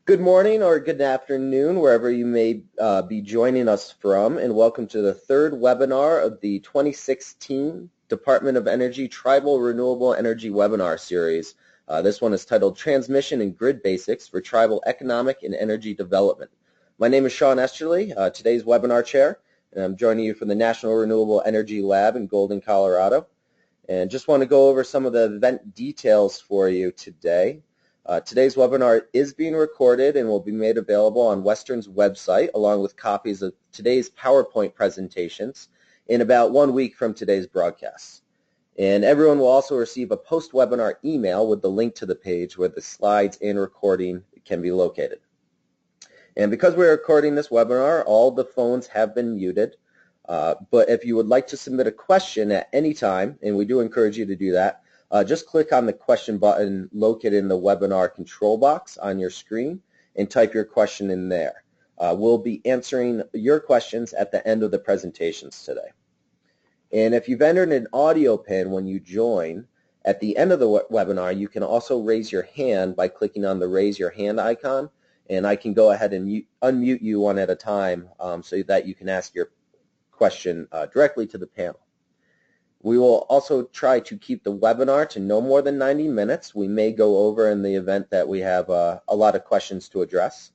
Good morning or good afternoon, wherever you may be joining us from, and welcome to the third webinar of the 2016 Department of Energy Tribal Renewable Energy Webinar Series. This one is titled Transmission and Grid Basics for Tribal Economic and Energy Development. My name is Sean Esterly, today's webinar chair, and I'm joining you from the National Renewable Energy Lab in Golden, Colorado. And just want to go over some of the event details for you today. Today's webinar is being recorded and will be made available on Western's website along with copies of today's PowerPoint presentations in about 1 week from today's broadcast. And everyone will also receive a post-webinar email with the link to the page where the slides and recording can be located. And because we're recording this webinar, all the phones have been muted. But if you would like to submit a question at any time, and we do encourage you to do that, just click on the question button located in the webinar control box on your screen and type your question in there. We'll be answering your questions at the end of the presentations today. And if you've entered an audio pin when you join, at the end of the webinar, you can also raise your hand by clicking on the raise your hand icon, and I can go ahead and unmute you one at a time so that you can ask your question directly to the panel. We will also try to keep the webinar to no more than 90 minutes. We may go over in the event that we have a lot of questions to address.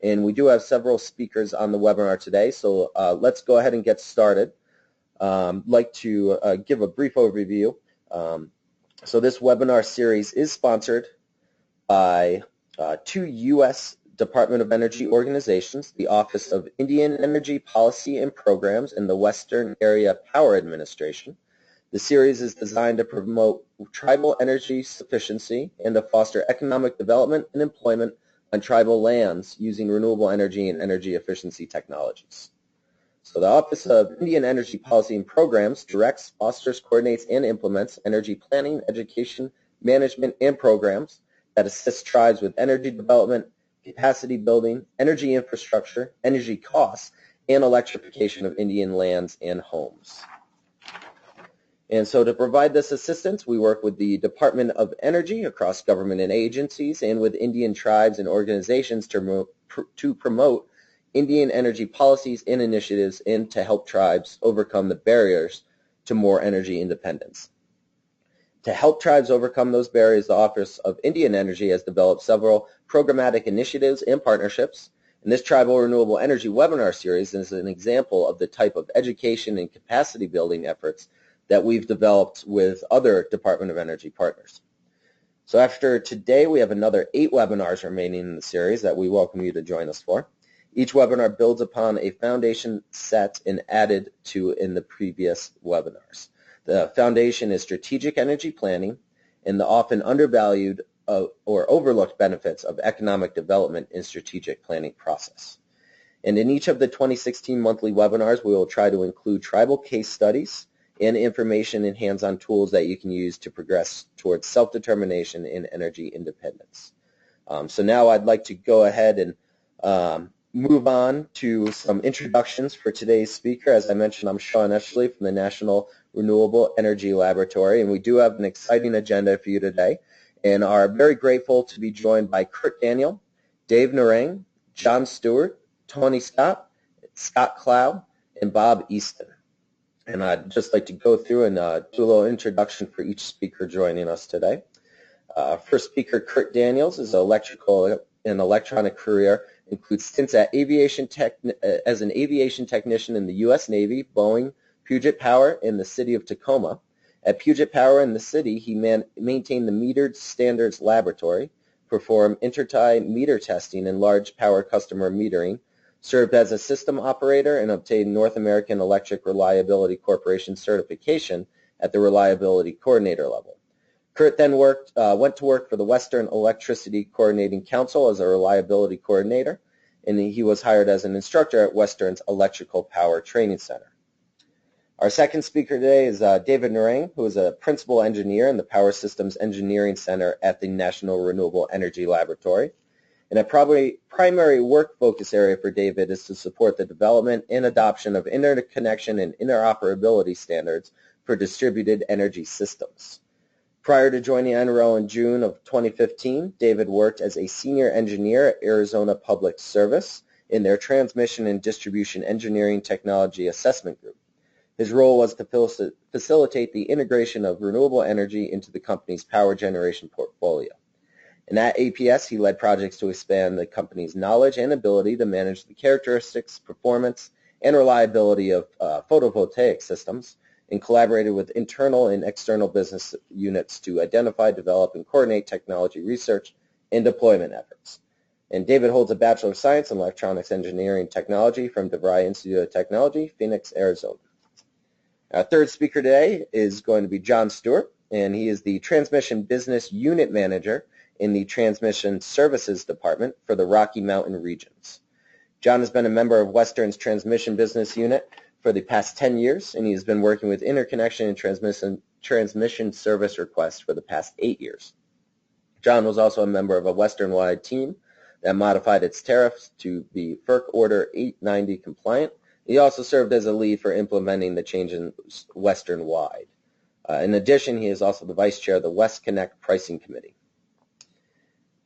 And we do have several speakers on the webinar today, so let's go ahead and get started. I'd like to give a brief overview. So this webinar series is sponsored by two U.S. Department of Energy organizations, the Office of Indian Energy Policy and Programs and the Western Area Power Administration. The series is designed to promote tribal energy sufficiency and to foster economic development and employment on tribal lands using renewable energy and energy efficiency technologies. So the Office of Indian Energy Policy and Programs directs, fosters, coordinates, and implements energy planning, education, management, and programs that assist tribes with energy development, capacity building, energy infrastructure, energy costs, and electrification of Indian lands and homes. And so to provide this assistance, we work with the Department of Energy across government and agencies and with Indian tribes and organizations to promote Indian energy policies and initiatives and to help tribes overcome the barriers to more energy independence. To help tribes overcome those barriers, the Office of Indian Energy has developed several programmatic initiatives and partnerships. And this Tribal Renewable Energy webinar series is an example of the type of education and capacity building efforts that we've developed with other Department of Energy partners. So after today, we have another 8 webinars remaining in the series that we welcome you to join us for. Each webinar builds upon a foundation set and added to in the previous webinars. The foundation is strategic energy planning and the often undervalued or overlooked benefits of economic development in strategic planning process. And in each of the 2016 monthly webinars, we will try to include tribal case studies and information and hands-on tools that you can use to progress towards self-determination and energy independence. So now I'd like to go ahead and move on to some introductions for today's speaker. As I mentioned, I'm Sean Esterly from the National Renewable Energy Laboratory, and we do have an exciting agenda for you today and are very grateful to be joined by Kurt Daniel, Dave Narang, John Stewart, Tony Scott, Scott Clow, and Bob Easton. And I'd just like to go through and do a little introduction for each speaker joining us today. First speaker, Kurt Daniels, is an electrical and electronic career, includes stints at as an aviation technician in the U.S. Navy, Boeing, Puget Power, and the city of Tacoma. At Puget Power in the city, he maintained the Metered Standards Laboratory, performed intertie meter testing and large power customer metering, served as a system operator, and obtained North American Electric Reliability Corporation certification at the Reliability Coordinator level. Kurt then went to work for the Western Electricity Coordinating Council as a reliability coordinator, and he was hired as an instructor at Western's Electrical Power Training Center. Our second speaker today is David Narang, who is a principal engineer in the Power Systems Engineering Center at the National Renewable Energy Laboratory. And a primary work focus area for David is to support the development and adoption of interconnection and interoperability standards for distributed energy systems. Prior to joining NREL in June of 2015, David worked as a senior engineer at Arizona Public Service in their Transmission and Distribution Engineering Technology Assessment Group. His role was to facilitate the integration of renewable energy into the company's power generation portfolio. And at APS, he led projects to expand the company's knowledge and ability to manage the characteristics, performance, and reliability of photovoltaic systems, and collaborated with internal and external business units to identify, develop, and coordinate technology research and deployment efforts. And David holds a Bachelor of Science in Electronics Engineering Technology from DeVry Institute of Technology, Phoenix, Arizona. Our third speaker today is going to be John Stewart, and he is the Transmission Business Unit Manager in the Transmission Services Department for the Rocky Mountain regions. John has been a member of Western's Transmission Business Unit for the past 10 years, and he has been working with interconnection and transmission service requests for the past 8 years. John was also a member of a Western-wide team that modified its tariffs to be FERC Order 890 compliant. He also served as a lead for implementing the change in Western-wide. In addition, he is also the vice chair of the West Connect Pricing Committee.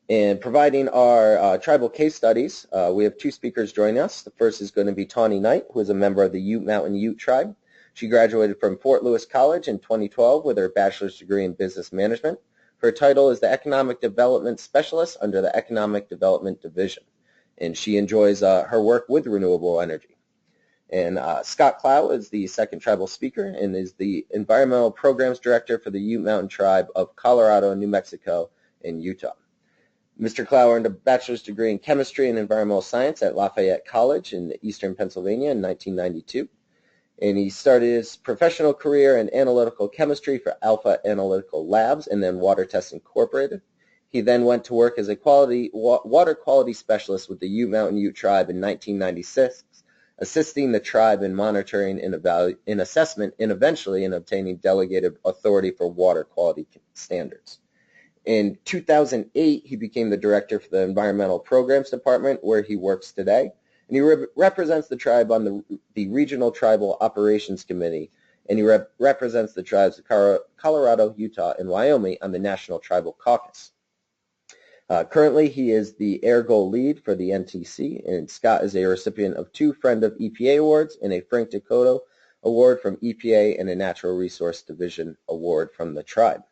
And providing our tribal case studies, we have two speakers joining us. The first is going to be Tawny Knight, who is a member of the Ute Mountain Ute tribe. She graduated from Fort Lewis College in 2012 with her bachelor's degree in business management. Her title is the Economic Development Specialist under the Economic Development Division, and she enjoys her work with renewable energy. And Scott Clow is the second tribal speaker and is the Environmental Programs Director for the Ute Mountain Tribe of Colorado, New Mexico, and Utah. Mr. Clow earned a bachelor's degree in chemistry and environmental science at Lafayette College in eastern Pennsylvania in 1992. And he started his professional career in analytical chemistry for Alpha Analytical Labs and then Water Test Incorporated. He then went to work as a water quality specialist with the Ute Mountain Ute Tribe in 1996, assisting the tribe in monitoring and assessment and eventually in obtaining delegated authority for water quality standards. In 2008, he became the director for the Environmental Programs Department, where he works today. And he represents the tribe on the Regional Tribal Operations Committee, and he represents the tribes of Colorado, Utah, and Wyoming on the National Tribal Caucus. Currently, he is the Air Goal Lead for the NTC, and Scott is a recipient of 2 Friend of EPA Awards and a Frank Dakota Award from EPA and a Natural Resource Division Award from the tribe.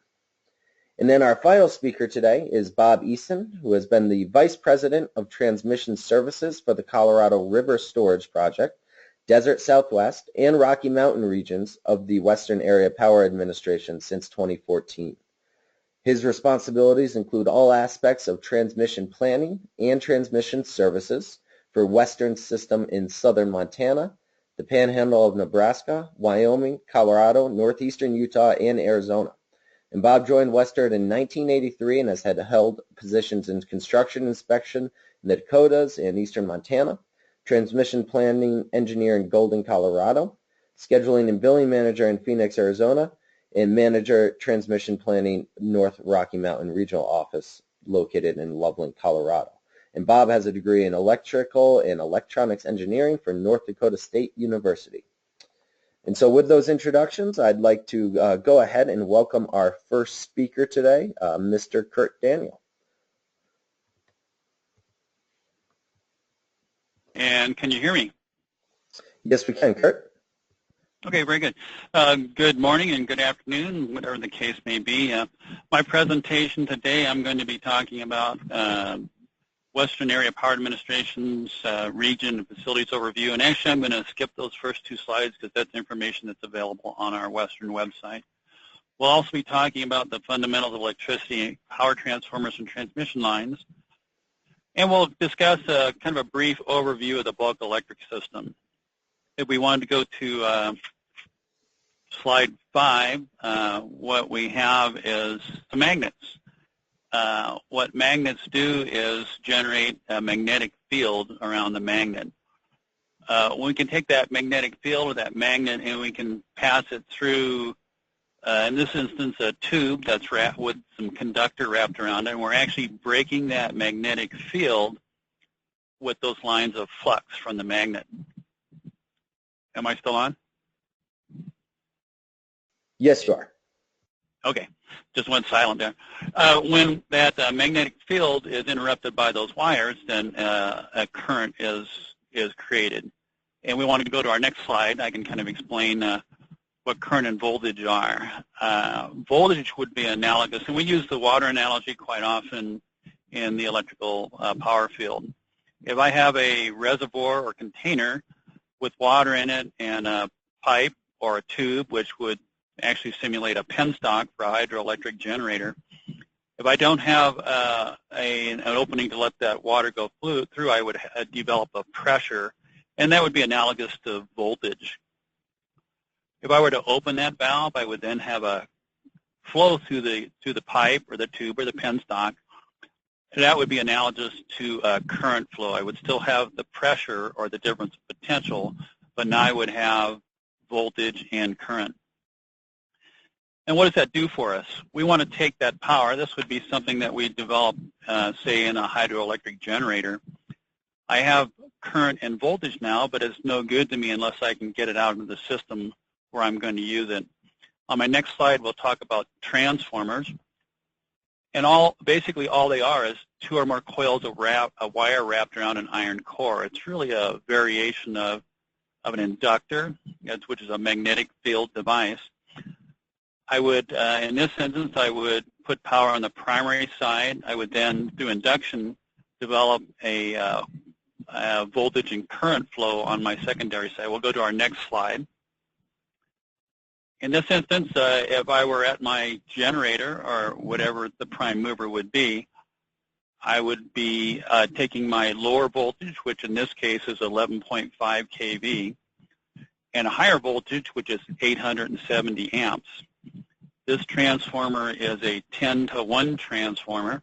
And then our final speaker today is Bob Easton, who has been the Vice President of Transmission Services for the Colorado River Storage Project, Desert Southwest, and Rocky Mountain regions of the Western Area Power Administration since 2014. His responsibilities include all aspects of transmission planning and transmission services for Western System in southern Montana, the Panhandle of Nebraska, Wyoming, Colorado, northeastern Utah, and Arizona. And Bob joined Western in 1983 and has held positions in construction inspection in the Dakotas and eastern Montana, transmission planning engineer in Golden, Colorado, scheduling and billing manager in Phoenix, Arizona, and manager transmission planning North Rocky Mountain Regional Office located in Loveland, Colorado. And Bob has a degree in electrical and electronics engineering from North Dakota State University. And so with those introductions, I'd like to go ahead and welcome our first speaker today, Mr. Kurt Daniel. And can you hear me? Yes, we can, Kurt. Okay, very good. Good morning and good afternoon, whatever the case may be. My presentation today, I'm going to be talking about Western Area Power Administration's region and facilities overview. And actually, I'm going to skip those first 2 slides because that's information that's available on our Western website. We'll also be talking about the fundamentals of electricity, power transformers, and transmission lines. And we'll discuss kind of a brief overview of the bulk electric system. If we wanted to go to slide 5, what we have is the magnets. What magnets do is generate a magnetic field around the magnet. We can take that magnetic field or that magnet and we can pass it through, in this instance, a tube that's wrapped with some conductor wrapped around it, and we're actually breaking that magnetic field with those lines of flux from the magnet. Am I still on? Yes, you are. Okay, just went silent there. When that magnetic field is interrupted by those wires, then a current is created. And we want to go to our next slide. I can kind of explain what current and voltage are. Voltage would be analogous, and we use the water analogy quite often in the electrical power field. If I have a reservoir or container with water in it and a pipe or a tube, which would actually simulate a penstock for a hydroelectric generator, if I don't have an opening to let that water go through, I would develop a pressure, and that would be analogous to voltage. If I were to open that valve, I would then have a flow through the pipe or the tube or the penstock. That would be analogous to current flow. I would still have the pressure or the difference of potential, but now I would have voltage and current. And what does that do for us? We want to take that power. This would be something that we develop, say, in a hydroelectric generator. I have current and voltage now, but it's no good to me unless I can get it out into the system where I'm going to use it. On my next slide, we'll talk about transformers. And basically all they are is two or more coils of wire wrapped around an iron core. It's really a variation of an inductor, which is a magnetic field device. I would, in this instance, I would put power on the primary side. I would then, through induction, develop a voltage and current flow on my secondary side. We'll go to our next slide. In this instance, if I were at my generator or whatever the prime mover would be, I would be taking my lower voltage, which in this case is 11.5 kV, and a higher voltage, which is 870 amps. This transformer is a 10-to-1 transformer.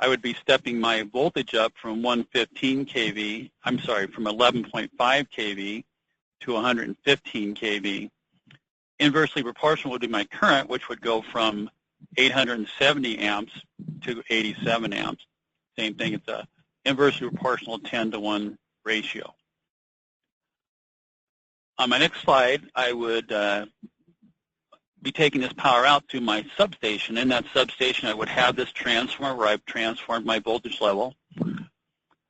I would be stepping my voltage up from 115 kV, from 11.5 kV to 115 kV. Inversely proportional would be my current, which would go from 870 amps to 87 amps. Same thing, it's a inversely proportional 10-to-1 ratio. On my next slide, I would be taking this power out to my substation. In that substation, I would have this transformer where I've transformed my voltage level.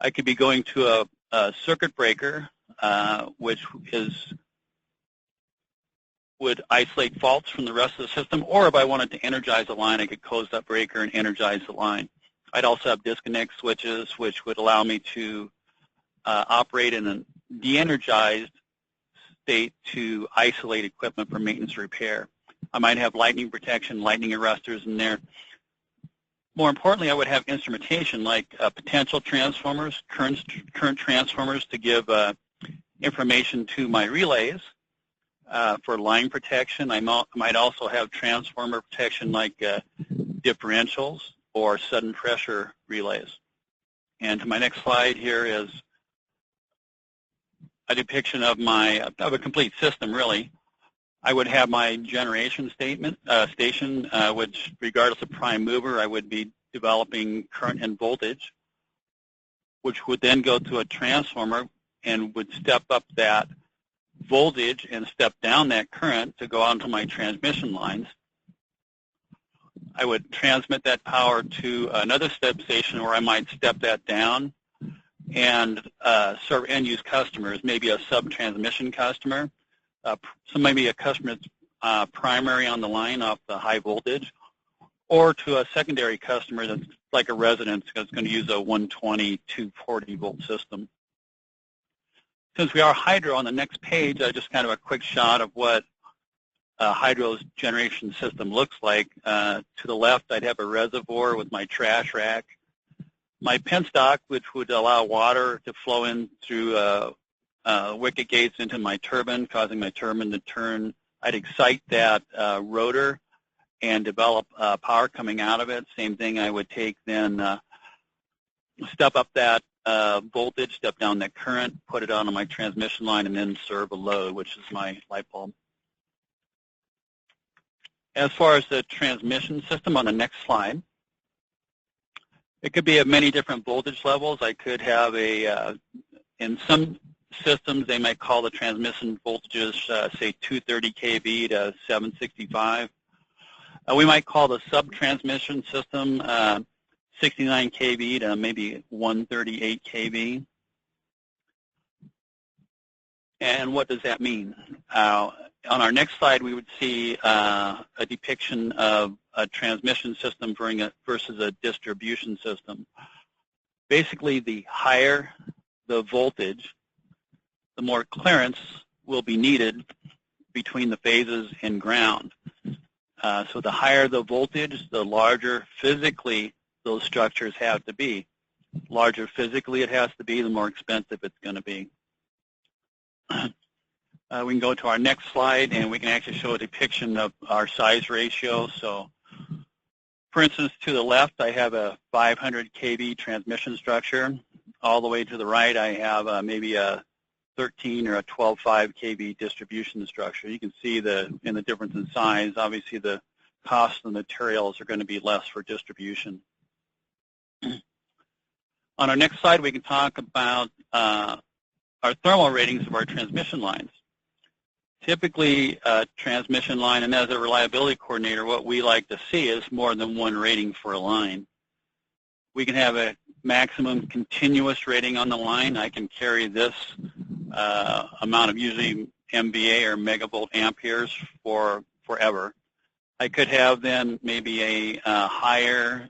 I could be going to a circuit breaker, which would isolate faults from the rest of the system, or if I wanted to energize a line, I could close that breaker and energize the line. I'd also have disconnect switches, which would allow me to operate in a de-energized state to isolate equipment for maintenance repair. I might have lightning protection, lightning arresters in there. More importantly, I would have instrumentation like potential transformers, current transformers to give information to my relays for line protection. I might also have transformer protection like differentials or sudden pressure relays. And to my next slide here is a depiction of a complete system, really. I would have my generation station, which, regardless of prime mover, I would be developing current and voltage, which would then go to a transformer and would step up that voltage and step down that current to go onto my transmission lines. I would transmit that power to another substation where I might step that down and serve end-use customers, maybe a sub-transmission customer. So maybe a customer that's primary on the line off the high voltage, or to a secondary customer that's like a residence that's going to use a 120, 240 volt system. Since we are hydro, on the next page, just kind of a quick shot of what hydro's generation system looks like. To the left, I'd have a reservoir with my trash rack, my penstock, which would allow water to flow in through wicket gates into my turbine, causing my turbine to turn. I'd excite that rotor and develop power coming out of it. Same thing, I would take then step up that voltage, step down that current, put it onto my transmission line, and then serve a load, which is my light bulb. As far as the transmission system, on the next slide, it could be at many different voltage levels. I could have in some systems, they might call the transmission voltages, say, 230 kV to 765. We might call the sub-transmission system 69 kV to maybe 138 kV. And what does that mean? On our next slide, we would see a depiction of a transmission system versus a distribution system. Basically, the higher the voltage, the more clearance will be needed between the phases and ground. So the higher the voltage, the larger physically those structures have to be. Larger physically it has to be, the more expensive it's going to be. We can go to our next slide, and we can actually show a depiction of our size ratio. So, for instance, to the left, I have a 500 kV transmission structure. All the way to the right, I have maybe a 13 or a 12.5 kV distribution structure. You can see in the difference in size. Obviously, the cost of the materials are going to be less for distribution. On our next slide, we can talk about our thermal ratings of our transmission lines. Typically, a transmission line, and as a reliability coordinator, what we like to see is more than one rating for a line. We can have a maximum continuous rating on the line. I can carry this amount of usually MVA or megavolt amperes for forever. I could have then maybe a higher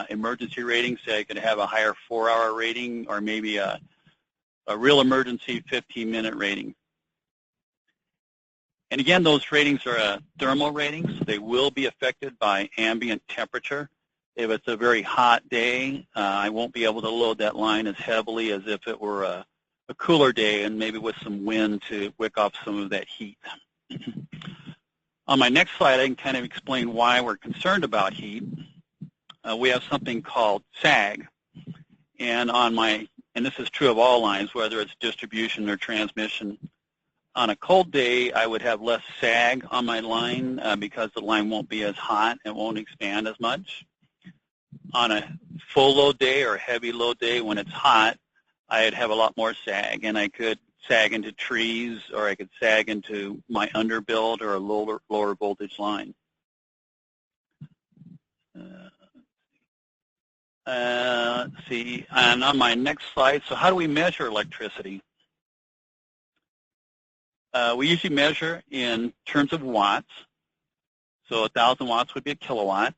emergency rating, say I could have a higher 4-hour rating, or maybe a real emergency 15-minute rating. And again, those ratings are thermal ratings. They will be affected by ambient temperature. If it's a very hot day, I won't be able to load that line as heavily as if it were a cooler day and maybe with some wind to wick off some of that heat. On my next slide, I can kind of explain why we're concerned about heat. We have something called sag, and this is true of all lines, whether it's distribution or transmission. On a cold day, I would have less sag on my line because the line won't be as hot and won't expand as much. On a full load day or heavy load day when it's hot, I'd have a lot more sag, and I could sag into trees, or I could sag into my underbuild or a lower voltage line. Let's see, and on my next slide, so how do we measure electricity? We usually measure in terms of watts. So 1,000 watts would be a kilowatt.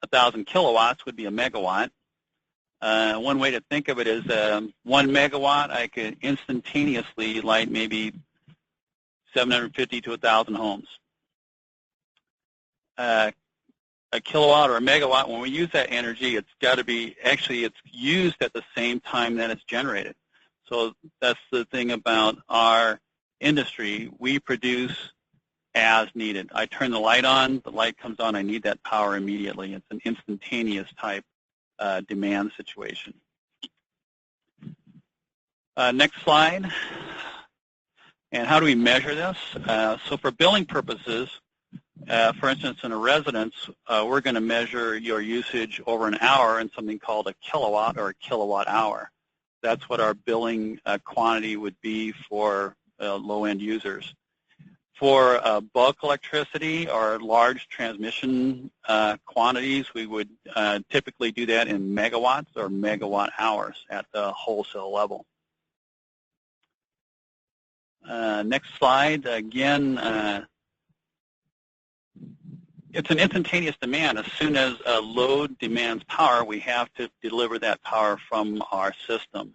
1,000 kilowatts would be a megawatt. One way to think of it is 1 megawatt, I could instantaneously light maybe 750 to 1,000 homes. A kilowatt or a megawatt, when we use that energy, it's got to be, actually it's used at the same time that it's generated. So that's the thing about our industry. We produce as needed. I turn the light on, the light comes on, I need that power immediately. It's an instantaneous type demand situation. Next slide. And how do we measure this? So for billing purposes, for instance, in a residence, we're going to measure your usage over an hour in something called a kilowatt or a kilowatt hour. That's what our billing quantity would be for low-end users. For bulk electricity or large transmission quantities, we would typically do that in megawatts or megawatt hours at the wholesale level. Next slide. Again, it's an instantaneous demand. As soon as a load demands power, we have to deliver that power from our system.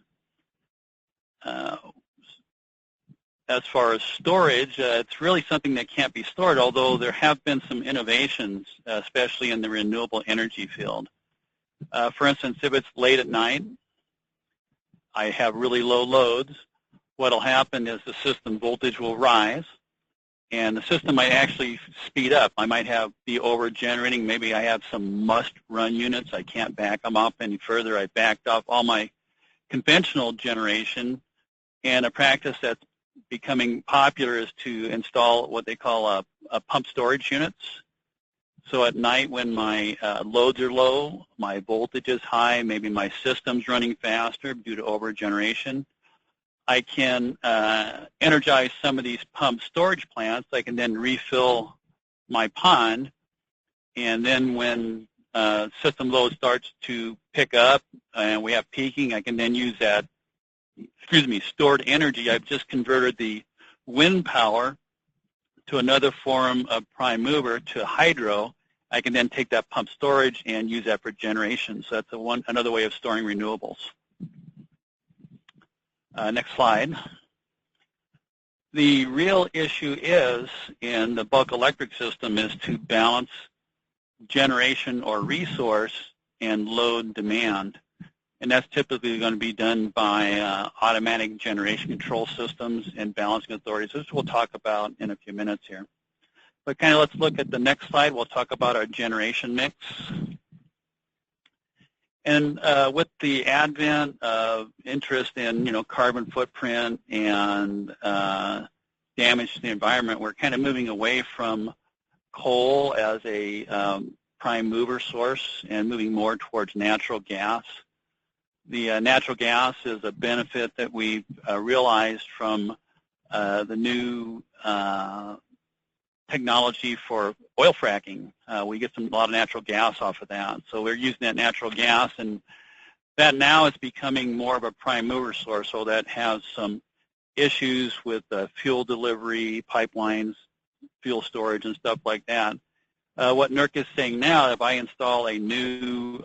As far as storage, it's really something that can't be stored, although there have been some innovations, especially in the renewable energy field. For instance, if it's late at night, I have really low loads, what will happen is the system voltage will rise, and the system might actually speed up. I might be over-generating. Maybe I have some must-run units. I can't back them up any further. I backed up all my conventional generation, and a practice that's becoming popular is to install what they call a pump storage units. So at night when my loads are low, my voltage is high, maybe my system's running faster due to over-generation, I can energize some of these pump storage plants. I can then refill my pond, and then when system load starts to pick up and we have peaking, I can then use that, stored energy. I've just converted the wind power to another form of prime mover to hydro. I can then take that pump storage and use that for generation. So that's another way of storing renewables. Next slide. The real issue is in the bulk electric system is to balance generation or resource and load demand. And that's typically going to be done by automatic generation control systems and balancing authorities, which we'll talk about in a few minutes here. But kind of let's look at the next slide. We'll talk about our generation mix. And with the advent of interest in, carbon footprint and damage to the environment, we're kind of moving away from coal as a prime mover source and moving more towards natural gas. The natural gas is a benefit that we've realized from the new technology for oil fracking. We get a lot of natural gas off of that. So we're using that natural gas, and that now is becoming more of a prime mover source, so that has some issues with fuel delivery, pipelines, fuel storage, and stuff like that. What NERC is saying now, if I install a new,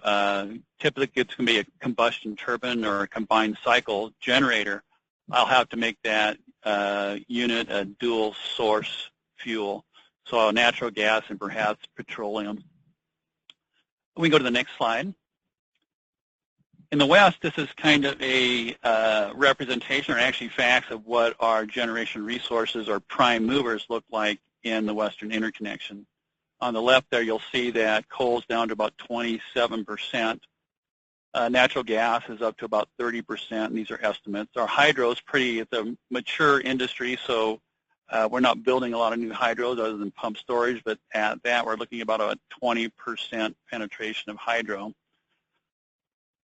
typically it's going to be a combustion turbine or a combined cycle generator, I'll have to make that unit a dual source fuel. So natural gas and perhaps petroleum. We can go to the next slide. In the West, this is kind of a representation, or actually facts, of what our generation resources or prime movers look like in the Western interconnection. On the left there, you'll see that coal is down to about 27%. Natural gas is up to about 30%, and these are estimates. Our hydro is it's a mature industry, so we're not building a lot of new hydros other than pump storage, but at that, we're looking at about a 20% penetration of hydro.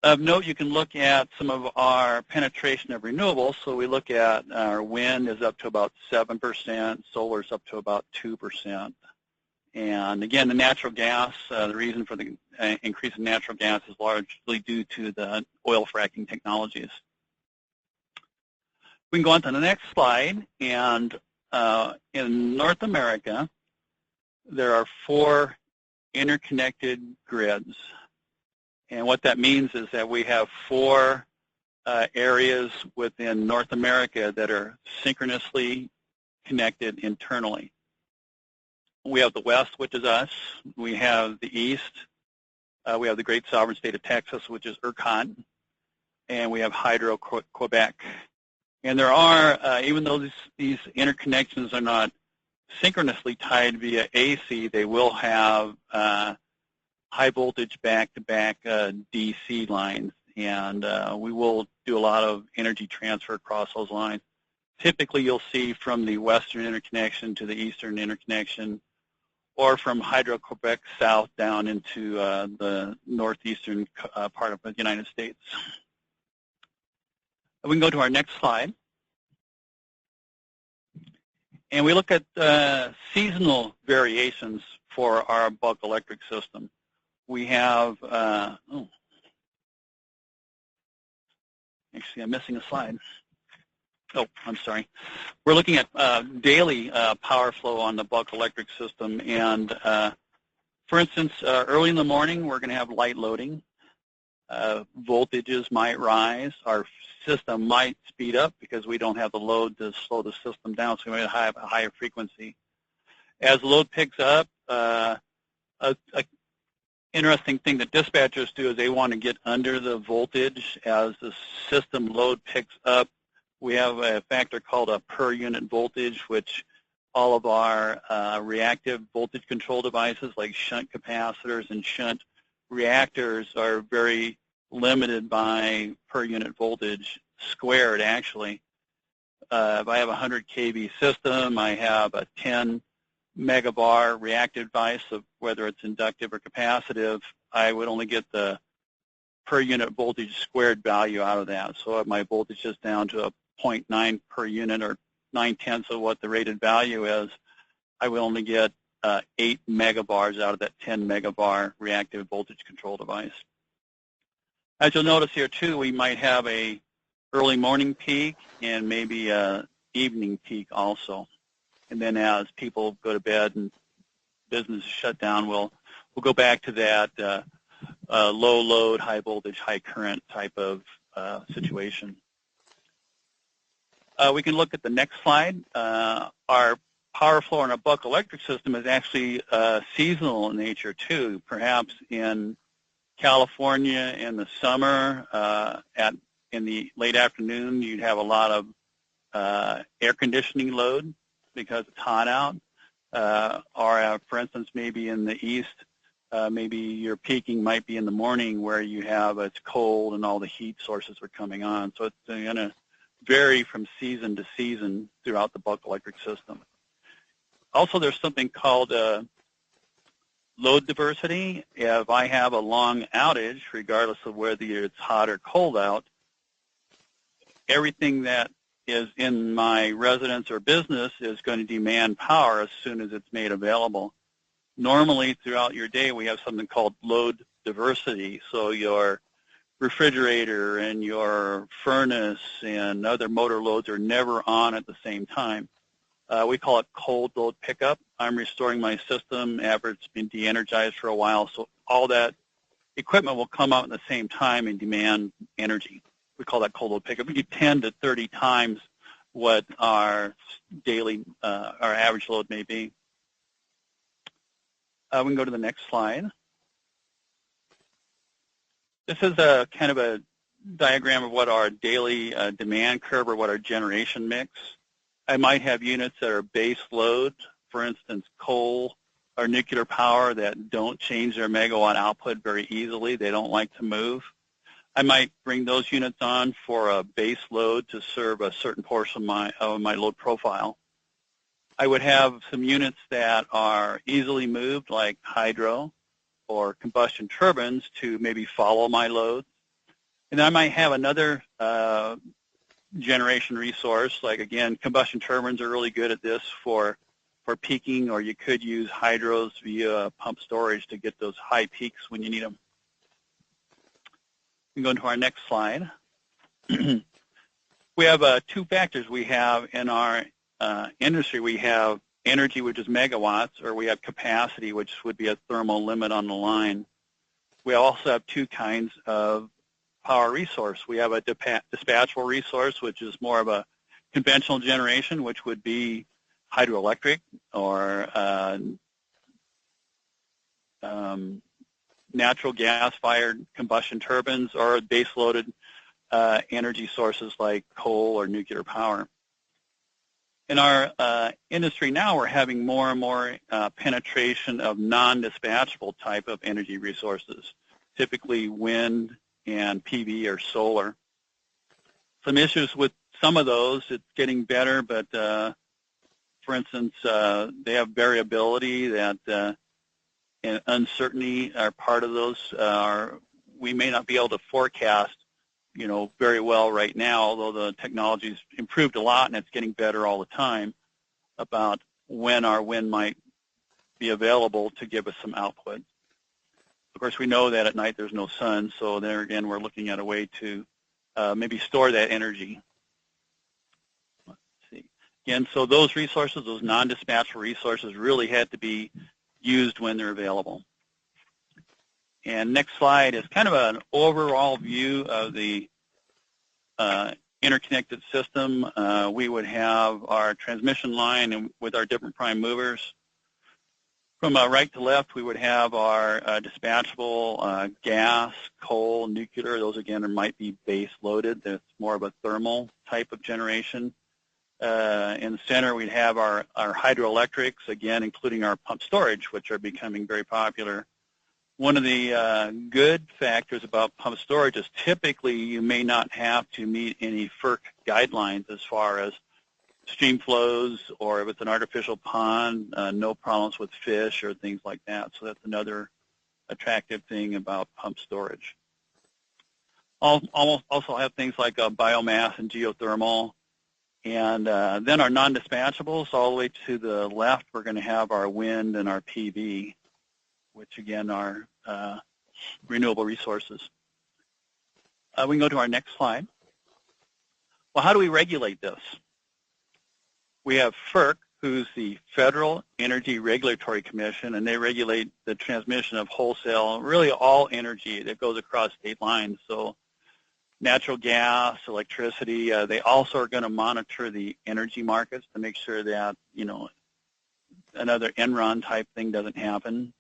Of note, you can look at some of our penetration of renewables. So we look at our wind is up to about 7%, solar is up to about 2%. And again, the natural gas, the reason for the increase in natural gas is largely due to the oil fracking technologies. We can go on to the next slide, and in North America, there are 4 interconnected grids. And what that means is that we have 4 areas within North America that are synchronously connected internally. We have the West, which is us. We have the East. We have the great sovereign state of Texas, which is ERCOT. And we have Hydro Quebec. And there are, even though these interconnections are not synchronously tied via AC, they will have high voltage back-to-back DC lines. And we will do a lot of energy transfer across those lines. Typically, you'll see from the Western interconnection to the Eastern interconnection, or from Hydro-Quebec south down into the northeastern part of the United States. We can go to our next slide. And we look at seasonal variations for our bulk electric system. We have, actually I'm missing a slide. Oh, I'm sorry. We're looking at daily power flow on the bulk electric system. And for instance, early in the morning, we're going to have light loading. Voltages might rise. Our system might speed up because we don't have the load to slow the system down, so we might have a higher frequency. As the load picks up, a interesting thing that dispatchers do is they want to get under the voltage as the system load picks up. We have a factor called a per unit voltage, which all of our reactive voltage control devices like shunt capacitors and shunt reactors are very limited by per unit voltage squared, actually. If I have a 100 kV system, I have a 10 megabar reactive device, of whether it's inductive or capacitive, I would only get the per unit voltage squared value out of that. So if my voltage is down to a 0.9 per unit or 9/10 of what the rated value is, I will only get 8 megabars out of that 10 megabar reactive voltage control device. As you'll notice here too, we might have a early morning peak and maybe a evening peak also. And then as people go to bed and businesses shut down, we'll go back to that low load, high voltage, high current type of situation. We can look at the next slide. Our power flow in our buck electric system is actually seasonal in nature too. Perhaps in California in the summer, in the late afternoon, you'd have a lot of air conditioning load because it's hot out. Or for instance, maybe in the east, maybe your peaking might be in the morning where you have it's cold and all the heat sources are coming on. So it's going to vary from season to season throughout the buck electric system. Also, there's something called load diversity. If I have a long outage, regardless of whether it's hot or cold out, everything that is in my residence or business is going to demand power as soon as it's made available. Normally, throughout your day, we have something called load diversity. So your refrigerator and your furnace and other motor loads are never on at the same time. We call it cold load pickup. I'm restoring my system after it's been de-energized for a while, so all that equipment will come out at the same time and demand energy. We call that cold load pickup. We get 10 to 30 times what our daily, our average load may be. We can go to the next slide. This is a kind of a diagram of what our daily demand curve or what our generation mix. I might have units that are base load, for instance, coal or nuclear power that don't change their megawatt output very easily. They don't like to move. I might bring those units on for a base load to serve a certain portion of my load profile. I would have some units that are easily moved, like hydro or combustion turbines, to maybe follow my loads. And I might have another generation resource, like, again, combustion turbines are really good at this for peaking, or you could use hydros via pump storage to get those high peaks when you need them. We can go into our next slide. We have two factors we have in our industry. We have energy, which is megawatts, or we have capacity, which would be a thermal limit on the line. We also have two kinds of power resource. We have a dispatchable resource, which is more of a conventional generation, which would be hydroelectric or natural gas-fired combustion turbines, or base-loaded energy sources like coal or nuclear power. In our industry now, we're having more and more penetration of non-dispatchable type of energy resources, typically wind and PV or solar. Some issues with some of those, it's getting better, but for instance, they have variability that and uncertainty are part of those. We may not be able to forecast, very well right now, although the technology's improved a lot and it's getting better all the time, about when our wind might be available to give us some output. Of course, we know that at night there's no sun, so there again we're looking at a way to maybe store that energy. Let's see. Again, so those resources, those non-dispatchable resources, really had to be used when they're available. And next slide is kind of an overall view of the interconnected system. We would have our transmission line and with our different prime movers. From right to left, we would have our dispatchable gas, coal, nuclear. Those, again, might be base loaded. That's more of a thermal type of generation. In the center, we'd have our hydroelectrics, again, including our pump storage, which are becoming very popular. One of the good factors about pump storage is typically you may not have to meet any FERC guidelines as far as stream flows, or if it's an artificial pond, no problems with fish or things like that. So that's another attractive thing about pump storage. Also have things like biomass and geothermal. And then our non-dispatchables, all the way to the left, we're going to have our wind and our PV, which again are renewable resources. We can go to our next slide. Well, how do we regulate this? We have FERC, who's the Federal Energy Regulatory Commission, and they regulate the transmission of wholesale, really all energy that goes across state lines. So natural gas, electricity, they also are going to monitor the energy markets to make sure that, you know, another Enron type thing doesn't happen.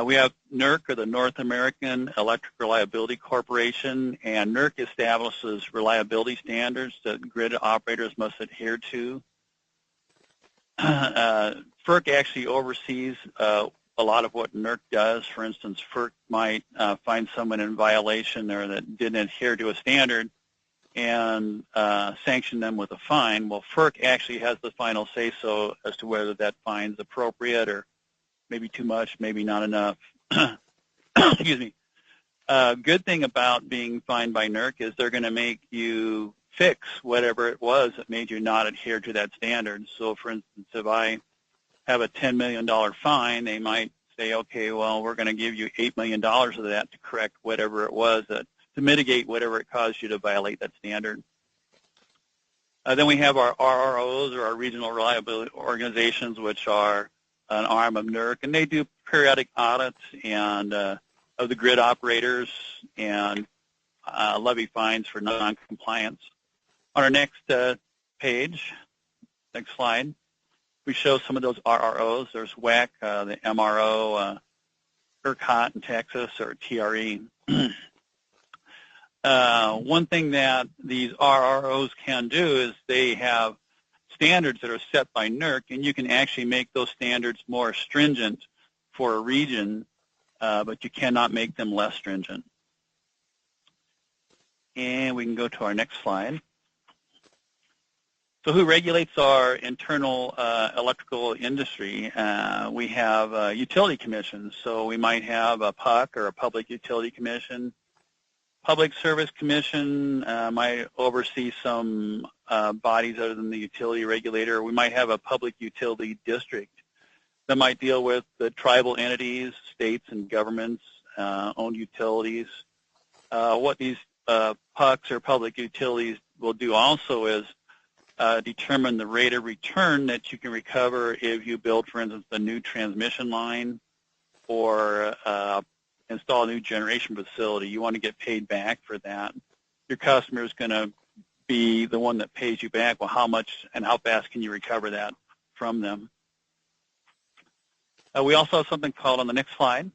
We have NERC, or the North American Electric Reliability Corporation, and NERC establishes reliability standards that grid operators must adhere to. FERC actually oversees a lot of what NERC does. For instance, FERC might find someone in violation or that didn't adhere to a standard and sanction them with a fine. Well, FERC actually has the final say-so as to whether that fine is appropriate or maybe too much, maybe not enough. Excuse me. Good thing about being fined by NERC is they're going to make you fix whatever it was that made you not adhere to that standard. So, for instance, if I have a $10 million fine, they might say, okay, well, we're going to give you $8 million of that to correct whatever it was, to mitigate whatever it caused you to violate that standard. Then we have our RROs, or our Regional Reliability Organizations, which are an arm of NERC, and they do periodic audits and of the grid operators and levy fines for non-compliance. On our next page, next slide, we show some of those RROs. There's WEC, the MRO, ERCOT in Texas, or TRE. One thing that these RROs can do is they have standards that are set by NERC, and you can actually make those standards more stringent for a region, but you cannot make them less stringent. And we can go to our next slide. So who regulates our internal electrical industry? We have utility commissions. So we might have a PUC, or a Public Utility Commission. Public Service Commission might oversee some bodies other than the utility regulator. We might have a public utility district that might deal with the tribal entities, states and governments, owned utilities. What these PUCs, or public utilities, will do also is determine the rate of return that you can recover if you build, for instance, a new transmission line or install a new generation facility. You want to get paid back for that. Your customer is going to be the one that pays you back. Well, how much and how fast can you recover that from them? We also have something called, on the next slide,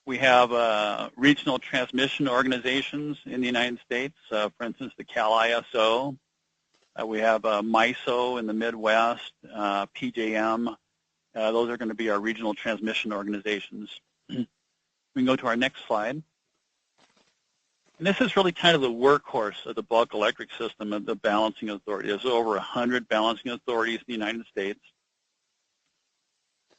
we have regional transmission organizations in the United States. For instance, the CalISO. We have MISO in the Midwest, PJM. Those are going to be our regional transmission organizations. We can go to our next slide. And this is really kind of the workhorse of the bulk electric system of the balancing authority. There's over 100 balancing authorities in the United States.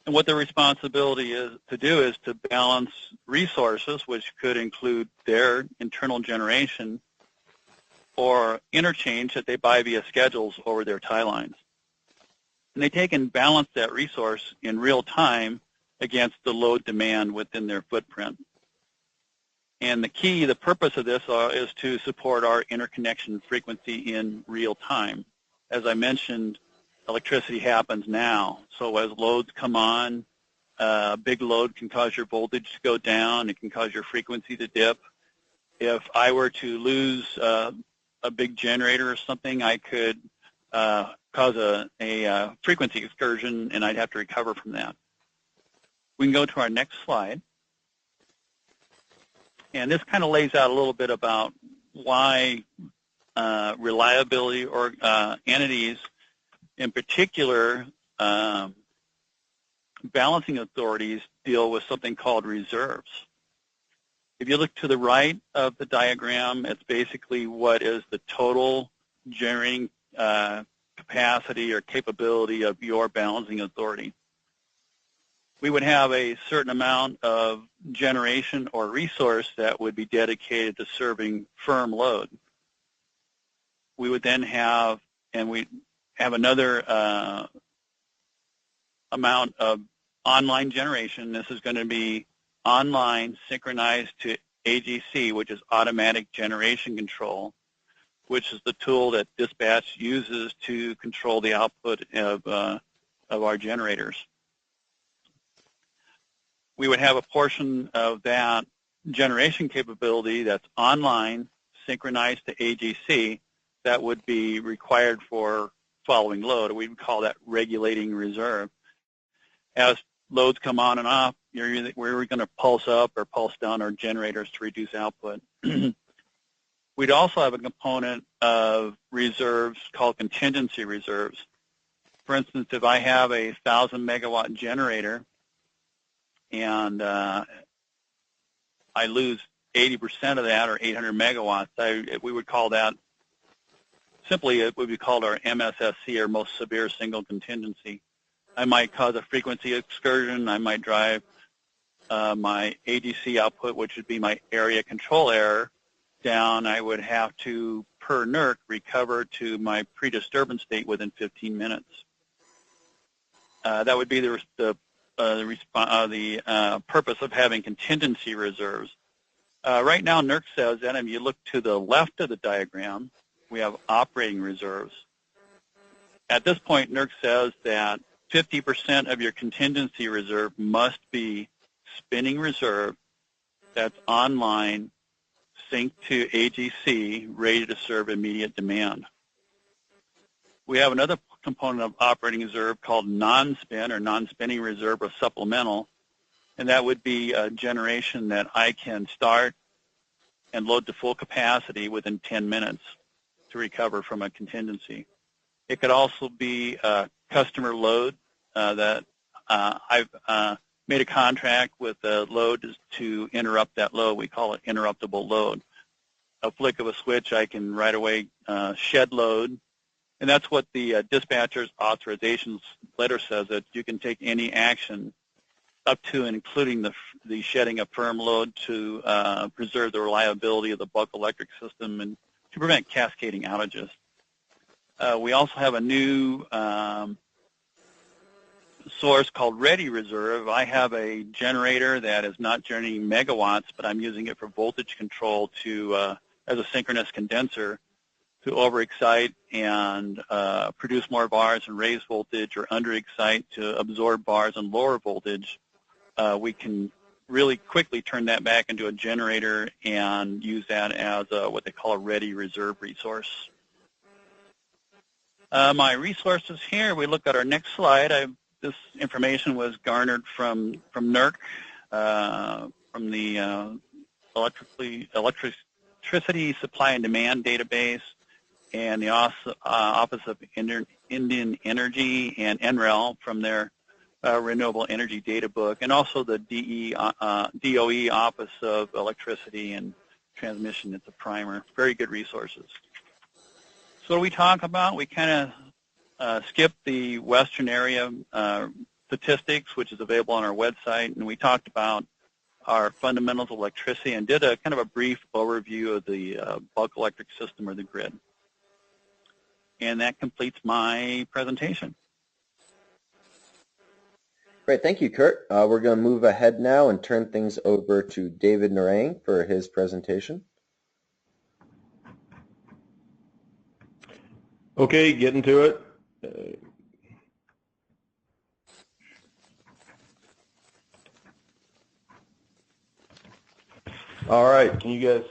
And what their responsibility is to do is to balance resources, which could include their internal generation or interchange that they buy via schedules over their tie lines. And they take and balance that resource in real time against the load demand within their footprint. And the purpose of this is to support our interconnection frequency in real time. As I mentioned, electricity happens now. So as loads come on, a big load can cause your voltage to go down. It can cause your frequency to dip. If I were to lose a big generator or something, I could cause a frequency excursion, and I'd have to recover from that. We can go to our next slide. And this kind of lays out a little bit about why reliability or entities, in particular, balancing authorities, deal with something called reserves. If you look to the right of the diagram, it's basically what is the total generating capacity or capability of your balancing authority. We would have a certain amount of generation or resource that would be dedicated to serving firm load. we would then have, and we have another amount of online generation. This is going to be online synchronized to AGC, which is automatic generation control, which is the tool that dispatch uses to control the output of our generators. We would have a portion of that generation capability that's online, synchronized to AGC, that would be required for following load. We would call that regulating reserve. As loads come on and off, we're going to pulse up or pulse down our generators to reduce output. We'd also have a component of reserves called contingency reserves. For instance, if I have a 1,000 megawatt generator and I lose 80% of that, or 800 megawatts, we would call that, simply it would be called our MSSC, or most severe single contingency. I might cause a frequency excursion. I might drive my AGC output, which would be my area control error, down. I would have to, per NERC, recover to my pre-disturbance state within 15 minutes. That would be the purpose of having contingency reserves. Right now, NERC says that if you look to the left of the diagram, we have operating reserves. At this point, NERC says that 50% of your contingency reserve must be spinning reserve that's online, synced to AGC, ready to serve immediate demand. We have another component of operating reserve called non-spin, or non-spinning reserve, or supplemental, and that would be a generation that I can start and load to full capacity within 10 minutes to recover from a contingency. It could also be a customer load that I've made a contract with the load to interrupt that load. We call it interruptible load. A flick of a switch, I can right away shed load, and that's what the dispatcher's authorizations letter says, that you can take any action up to and including the shedding of firm load to preserve the reliability of the bulk electric system and to prevent cascading outages. We also have a new source called ready reserve. I have a generator that is not generating megawatts, but I'm using it for voltage control to as a synchronous condenser to overexcite and produce more bars and raise voltage, or underexcite to absorb bars and lower voltage. We can really quickly turn that back into a generator and use that as what they call a ready reserve resource. My resources here, we look at our next slide. This information was garnered from NERC, from the Electricity Supply and Demand Database, and the Office of Indian Energy, and NREL from their Renewable Energy Data Book, and also the DOE Office of Electricity and Transmission. It's a primer. Very good resources. So what do we talk about? We kind of skip the Western area statistics, which is available on our website, and we talked about our fundamentals of electricity and did a kind of a brief overview of the bulk electric system, or the grid. And that completes my presentation. Great, thank you, Kurt. We're going to move ahead now and turn things over to David Narang for his presentation. Okay, getting to it. All right, can you guys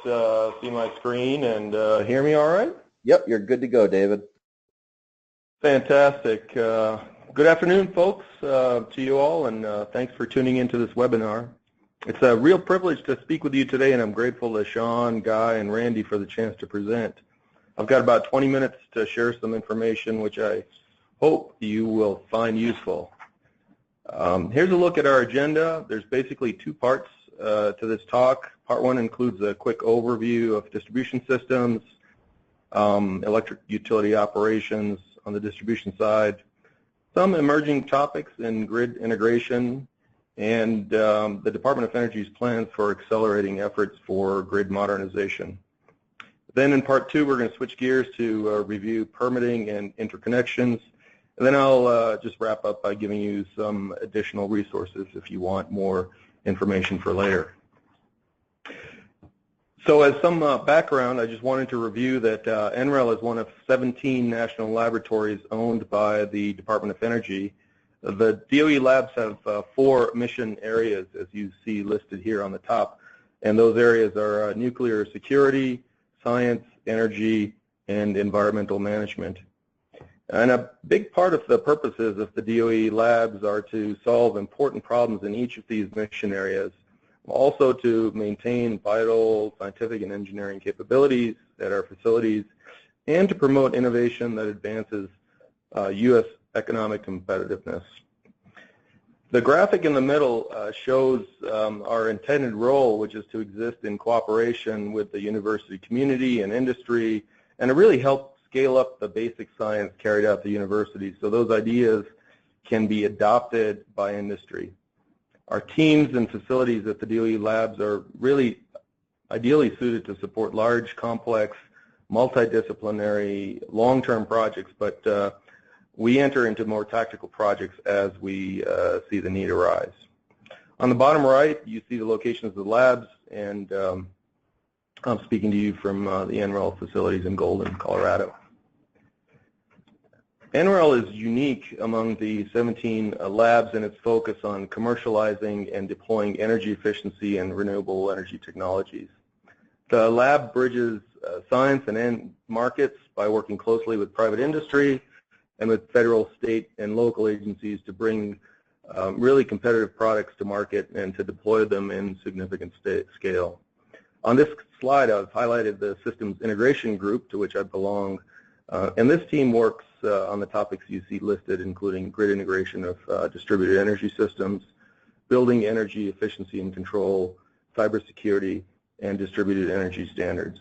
see my screen and hear me all right? Yep, you're good to go, David. Fantastic. Good afternoon, folks, to you all, and thanks for tuning into this webinar. It's a real privilege to speak with you today, and I'm grateful to Sean, Guy, and Randy for the chance to present. I've got about 20 minutes to share some information which I hope you will find useful. Here's a look at our agenda. There's basically two parts to this talk. Part one includes a quick overview of distribution systems, electric utility operations on the distribution side, some emerging topics in grid integration, and the Department of Energy's plans for accelerating efforts for grid modernization. Then in part 2, we're going to switch gears to review permitting and interconnections. And then I'll just wrap up by giving you some additional resources if you want more information for later. So as some background, I just wanted to review that NREL is one of 17 national laboratories owned by the Department of Energy. The DOE labs have 4 mission areas, as you see listed here on the top, and those areas are nuclear security, science, energy, and environmental management. And a big part of the purposes of the DOE labs are to solve important problems in each of these mission areas, also to maintain vital scientific and engineering capabilities at our facilities, and to promote innovation that advances U.S. economic competitiveness. The graphic in the middle shows our intended role, which is to exist in cooperation with the university community and industry, and to really help scale up the basic science carried out at the university so those ideas can be adopted by industry. Our teams and facilities at the DOE labs are really ideally suited to support large, complex, multidisciplinary, long-term projects, but we enter into more tactical projects as we see the need arise. On the bottom right, you see the locations of the labs, and I'm speaking to you from the NREL facilities in Golden, Colorado. NREL is unique among the 17 labs in its focus on commercializing and deploying energy efficiency and renewable energy technologies. The lab bridges science and end markets by working closely with private industry and with federal, state, and local agencies to bring really competitive products to market and to deploy them in significant scale. On this slide, I've highlighted the systems integration group to which I belong, and this team works on the topics you see listed, including grid integration of distributed energy systems, building energy efficiency and control, cybersecurity, and distributed energy standards.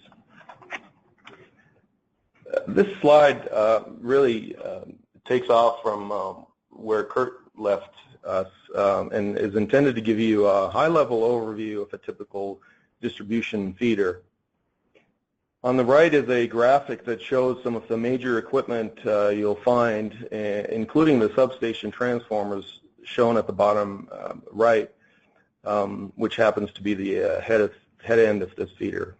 This slide really takes off from where Kurt left us and is intended to give you a high-level overview of a typical distribution feeder. On the right is a graphic that shows some of the major equipment you'll find, including the substation transformers shown at the bottom right, which happens to be the head end of this feeder.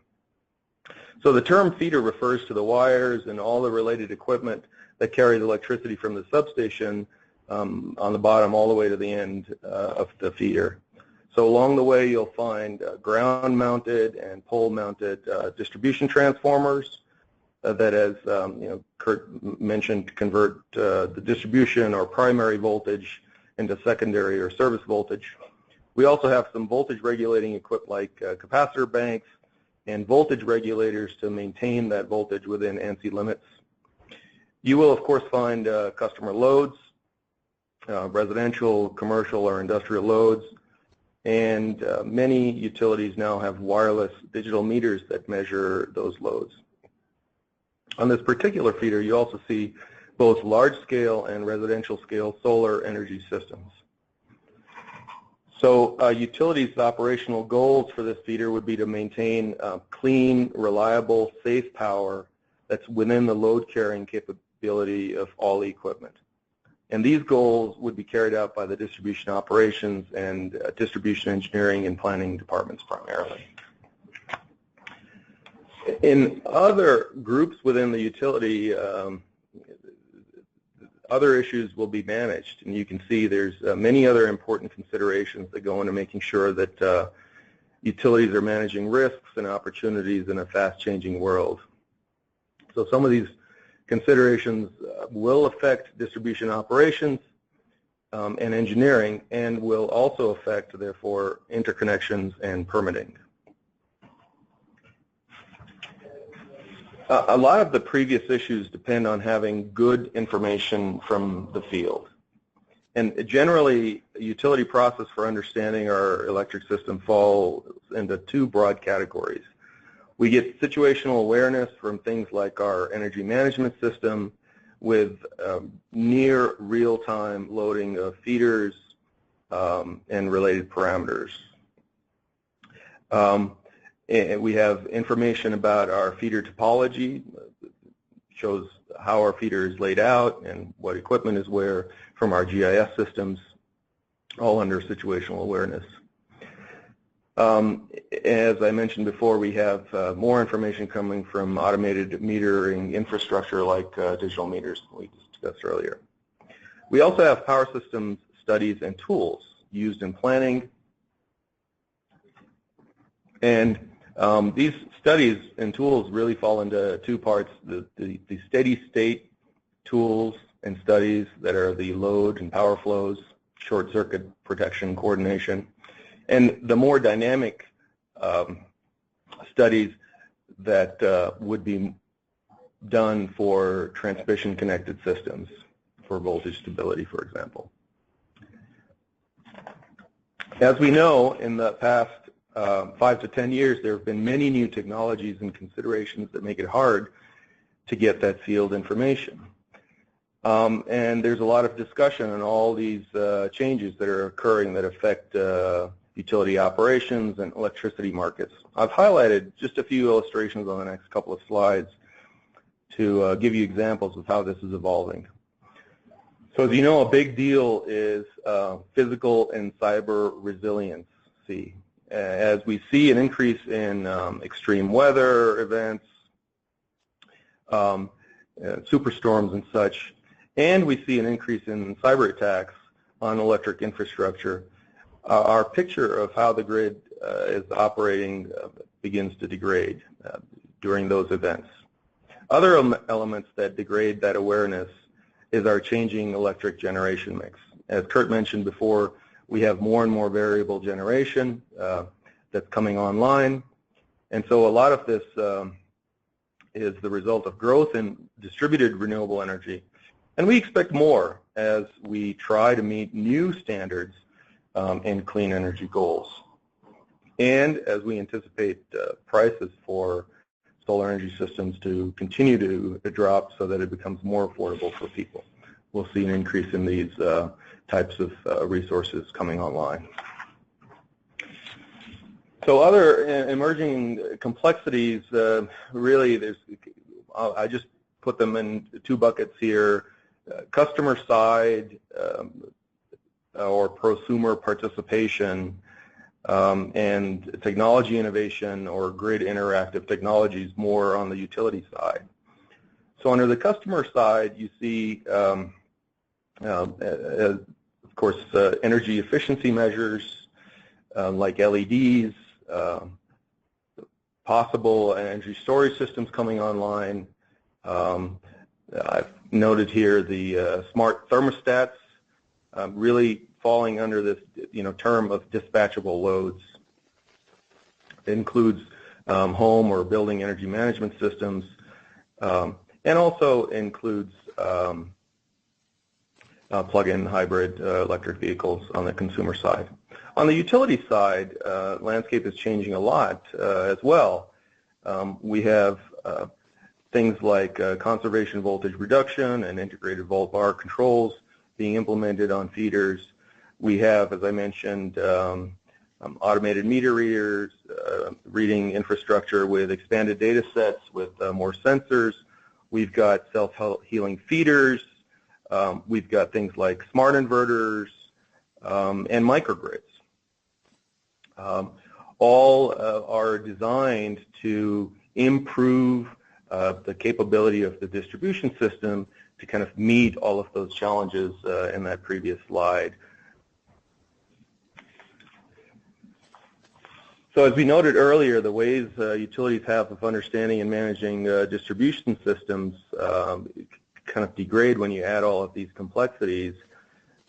So the term feeder refers to the wires and all the related equipment that carries electricity from the substation on the bottom all the way to the end of the feeder. So along the way, you'll find ground-mounted and pole-mounted distribution transformers that, as Kurt mentioned, convert the distribution or primary voltage into secondary or service voltage. We also have some voltage regulating equipment like capacitor banks and voltage regulators to maintain that voltage within ANSI limits. You will, of course, find customer loads, residential, commercial, or industrial loads. And many utilities now have wireless digital meters that measure those loads. On this particular feeder, you also see both large-scale and residential-scale solar energy systems. So utilities' operational goals for this feeder would be to maintain clean, reliable, safe power that's within the load-carrying capability of all the equipment. And these goals would be carried out by the distribution operations and distribution engineering and planning departments primarily. In other groups within the utility, other issues will be managed. And you can see there's many other important considerations that go into making sure that utilities are managing risks and opportunities in a fast-changing world. So some of these considerations will affect distribution operations and engineering, and will also affect, therefore, interconnections and permitting. A lot of the previous issues depend on having good information from the field. And generally, a utility process for understanding our electric system falls into 2 broad categories. We get situational awareness from things like our energy management system with near real-time loading of feeders and related parameters. We have information about our feeder topology, shows how our feeder is laid out and what equipment is where from our GIS systems, all under situational awareness. As I mentioned before, we have more information coming from automated metering infrastructure like digital meters we discussed earlier. We also have power systems studies and tools used in planning. And these studies and tools really fall into two parts, the steady state tools and studies that are the load and power flows, short circuit protection coordination, and the more dynamic studies that would be done for transmission connected systems for voltage stability, for example. As we know, in the past 5 to 10 years, there have been many new technologies and considerations that make it hard to get that field information. And there's a lot of discussion on all these changes that are occurring that affect utility operations and electricity markets. I've highlighted just a few illustrations on the next couple of slides to give you examples of how this is evolving. So as you know, a big deal is physical and cyber resiliency. As we see an increase in extreme weather events, superstorms and such, and we see an increase in cyber attacks on electric infrastructure, our picture of how the grid is operating begins to degrade during those events. Other elements that degrade that awareness is our changing electric generation mix. As Kurt mentioned before, we have more and more variable generation that's coming online, and so a lot of this is the result of growth in distributed renewable energy, and we expect more as we try to meet new standards and clean energy goals, and as we anticipate prices for solar energy systems to continue to drop so that it becomes more affordable for people. We'll see an increase in these types of resources coming online. So other emerging complexities, really, I just put them in two buckets here: customer side or prosumer participation, and technology innovation or grid interactive technologies more on the utility side. So under the customer side, you see, of course, energy efficiency measures like LEDs, possible energy storage systems coming online. I've noted here the smart thermostats really falling under this term of dispatchable loads. It includes home or building energy management systems, and also includes plug-in hybrid electric vehicles on the consumer side. On the utility side, landscape is changing a lot as well. We have things like conservation voltage reduction and integrated volt bar controls being implemented on feeders. We have, as I mentioned, automated meter readers, reading infrastructure with expanded data sets with more sensors. We've got self-healing feeders. We've got things like smart inverters and microgrids. All are designed to improve the capability of the distribution system to kind of meet all of those challenges in that previous slide. So as we noted earlier, the ways utilities have of understanding and managing distribution systems kind of degrade when you add all of these complexities.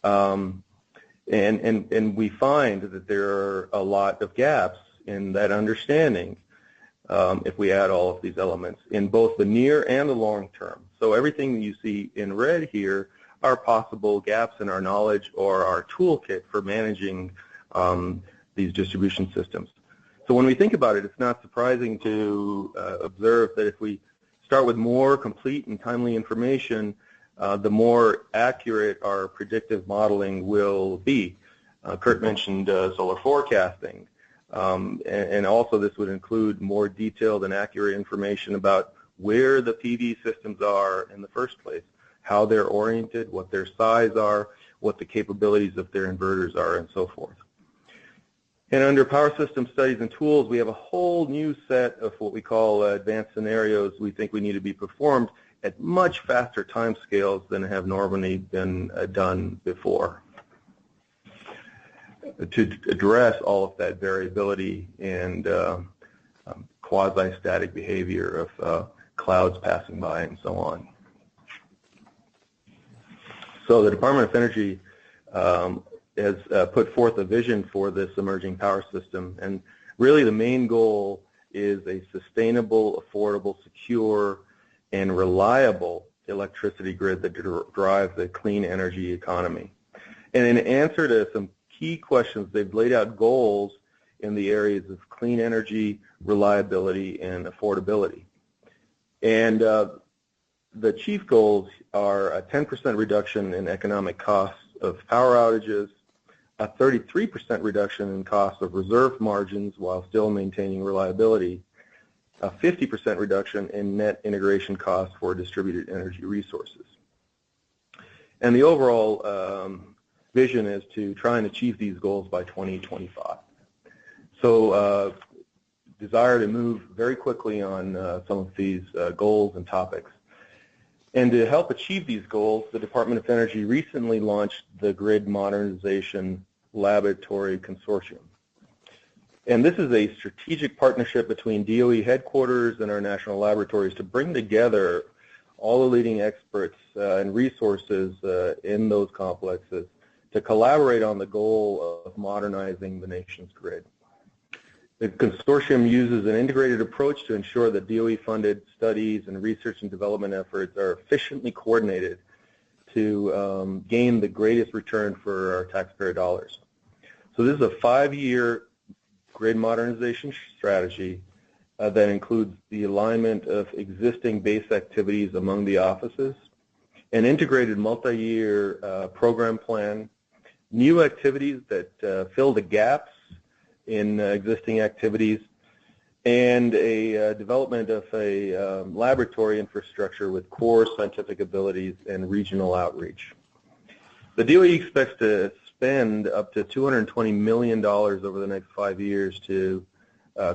And we find that there are a lot of gaps in that understanding if we add all of these elements in both the near and the long term. So everything you see in red here are possible gaps in our knowledge or our toolkit for managing these distribution systems. So when we think about it, it's not surprising to observe that if we start with more complete and timely information, the more accurate our predictive modeling will be. Kurt mentioned solar forecasting. And also this would include more detailed and accurate information about where the PV systems are in the first place, how they're oriented, what their size are, what the capabilities of their inverters are, and so forth. And under Power System Studies and Tools, we have a whole new set of what we call advanced scenarios we think we need to be performed at much faster timescales than have normally been done before to address all of that variability and quasi-static behavior of clouds passing by and so on. So the Department of Energy has put forth a vision for this emerging power system, and really the main goal is a sustainable, affordable, secure, and reliable electricity grid that drives a clean energy economy. And in answer to some key questions, they've laid out goals in the areas of clean energy, reliability, and affordability. And the chief goals are a 10% reduction in economic costs of power outages, a 33% reduction in cost of reserve margins while still maintaining reliability, a 50% reduction in net integration costs for distributed energy resources. And the overall vision is to try and achieve these goals by 2025. So desire to move very quickly on some of these goals and topics. And to help achieve these goals, the Department of Energy recently launched the Grid Modernization Laboratory Consortium. And this is a strategic partnership between DOE headquarters and our national laboratories to bring together all the leading experts and resources in those complexes to collaborate on the goal of modernizing the nation's grid. The consortium uses an integrated approach to ensure that DOE-funded studies and research and development efforts are efficiently coordinated to gain the greatest return for our taxpayer dollars. So this is a 5-year grid modernization strategy that includes the alignment of existing base activities among the offices, an integrated multi-year program plan, new activities that fill the gaps in existing activities, and a development of a laboratory infrastructure with core scientific abilities and regional outreach. The DOE expects to spend up to $220 million over the next 5 years to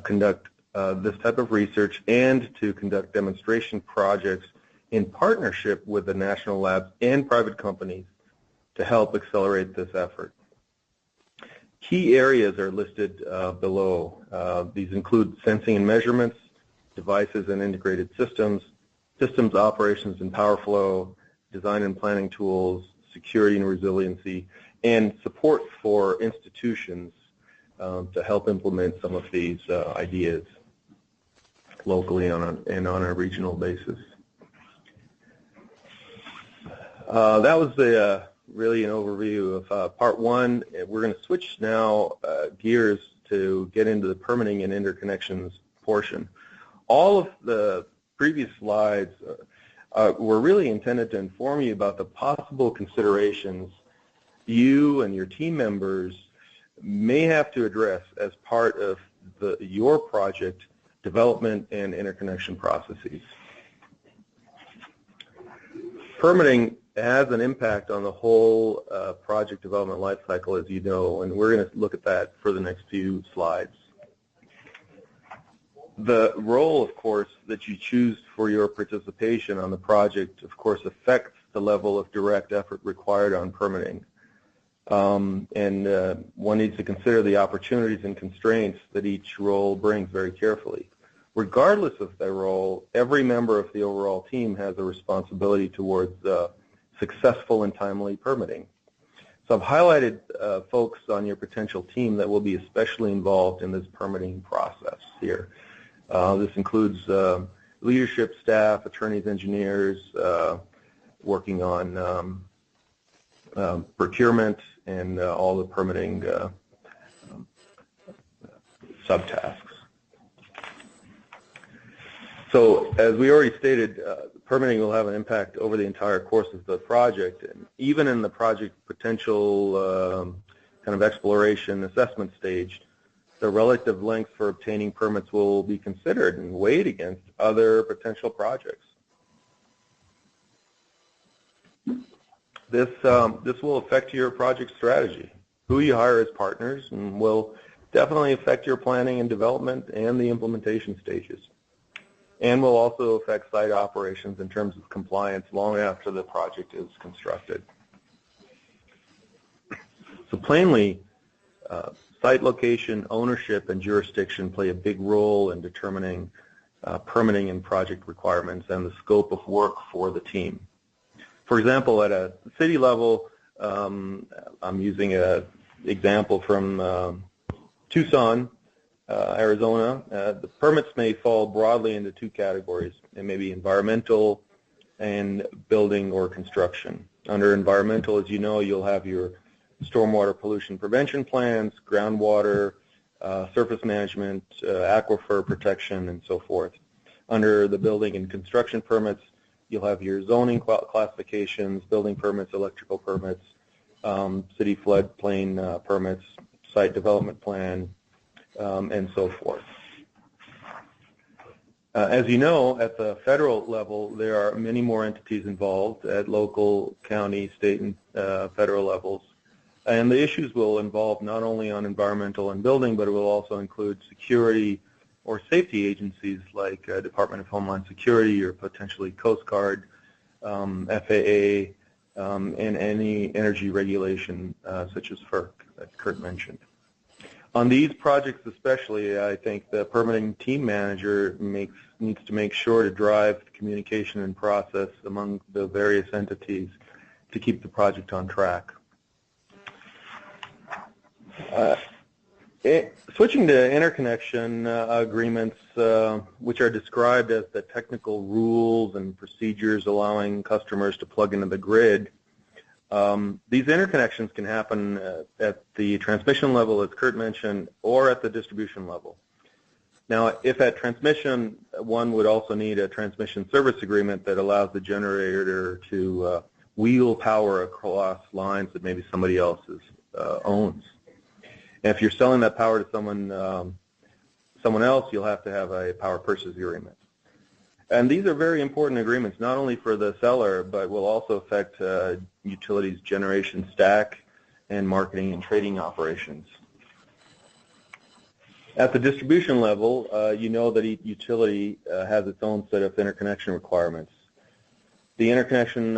conduct this type of research and to conduct demonstration projects in partnership with the national labs and private companies to help accelerate this effort. Key areas are listed below. These include sensing and measurements, devices and integrated systems, systems operations and power flow, design and planning tools, security and resiliency, and support for institutions to help implement some of these ideas locally and on a regional basis. That was really an overview of part one. We're going to switch now gears to get into the permitting and interconnections portion. All of the previous slides were really intended to inform you about the possible considerations you and your team members may have to address as part of your project development and interconnection processes. Permitting has an impact on the whole project development life cycle, as you know, and we're going to look at that for the next few slides. The role, of course, that you choose for your participation on the project, of course, affects the level of direct effort required on permitting. And one needs to consider the opportunities and constraints that each role brings very carefully. Regardless of their role, every member of the overall team has a responsibility towards successful and timely permitting. So I've highlighted folks on your potential team that will be especially involved in this permitting process here. This includes leadership staff, attorneys, engineers, working on procurement and all the permitting subtasks. So as we already stated, permitting will have an impact over the entire course of the project, and even in the project potential kind of exploration assessment stage, the relative lengths for obtaining permits will be considered and weighed against other potential projects. This will affect your project strategy, who you hire as partners, and will definitely affect your planning and development and the implementation stages, and will also affect site operations in terms of compliance long after the project is constructed. So plainly, site location, ownership, and jurisdiction play a big role in determining permitting and project requirements and the scope of work for the team. For example, at a city level, I'm using an example from Tucson, Arizona. The permits may fall broadly into two categories. It may be environmental and building or construction. Under environmental, as you know, you'll have your stormwater pollution prevention plans, groundwater, surface management, aquifer protection, and so forth. Under the building and construction permits, you'll have your zoning classifications, building permits, electrical permits, city floodplain permits, site development plan, and so forth. As you know, at the federal level, there are many more entities involved at local, county, state, and federal levels. And the issues will involve not only on environmental and building, but it will also include security or safety agencies like Department of Homeland Security or potentially Coast Guard, FAA, and any energy regulation such as FERC that Kurt mentioned. On these projects especially, I think the permitting team manager needs to make sure to drive communication and process among the various entities to keep the project on track. Switching to interconnection agreements, which are described as the technical rules and procedures allowing customers to plug into the grid, these interconnections can happen at the transmission level, as Kurt mentioned, or at the distribution level. Now, if at transmission, one would also need a transmission service agreement that allows the generator to wheel power across lines that maybe somebody else owns. And if you're selling that power to someone else, you'll have to have a power purchase agreement. And these are very important agreements, not only for the seller, but will also affect utilities' generation stack and marketing and trading operations. At the distribution level, you know that each utility has its own set of interconnection requirements. The interconnection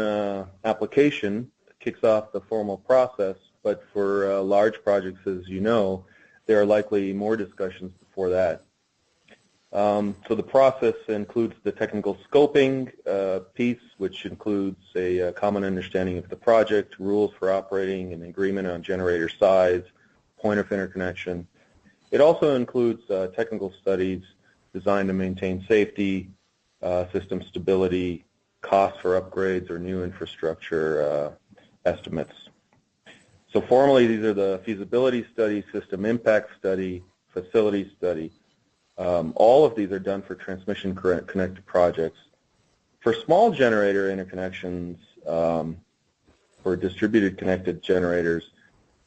application kicks off the formal process, but for large projects, as you know, there are likely more discussions before that. So the process includes the technical scoping piece, which includes a common understanding of the project, rules for operating, an agreement on generator size, point of interconnection. It also includes technical studies designed to maintain safety, system stability, costs for upgrades or new infrastructure estimates. So formally, these are the feasibility study, system impact study, facility study. All of these are done for transmission connected projects. For small generator interconnections, for distributed connected generators,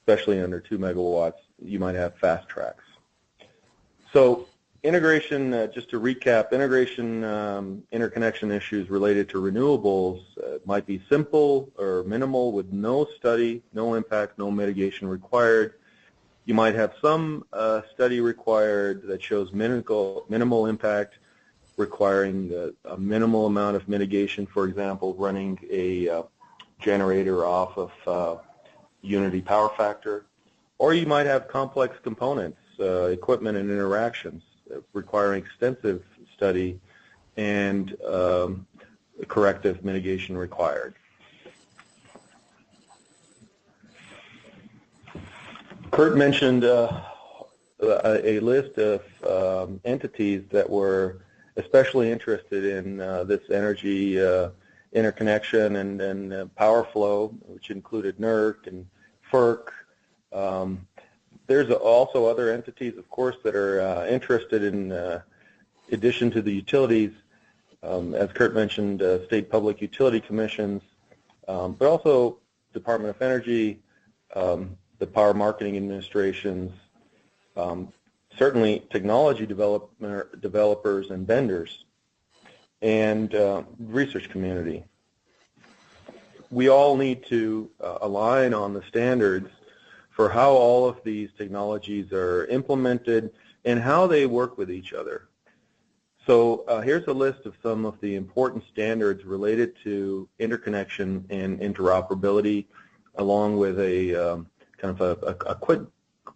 especially under 2 megawatts, you might have fast tracks. So integration, just to recap, integration interconnection issues related to renewables might be simple or minimal with no study, no impact, no mitigation required. You might have some study required that shows minimal impact, requiring a minimal amount of mitigation, for example, running a generator off of unity power factor. Or you might have complex components, equipment and interactions requiring extensive study and corrective mitigation required. Kurt mentioned a list of entities that were especially interested in this energy interconnection and power flow, which included NERC and FERC. There's also other entities, of course, that are interested in addition to the utilities, as Kurt mentioned, state public utility commissions, but also Department of Energy, the power marketing administrations, certainly technology developers and vendors, and research community. We all need to align on the standards for how all of these technologies are implemented and how they work with each other. So here's a list of some of the important standards related to interconnection and interoperability, along with a kind of a quick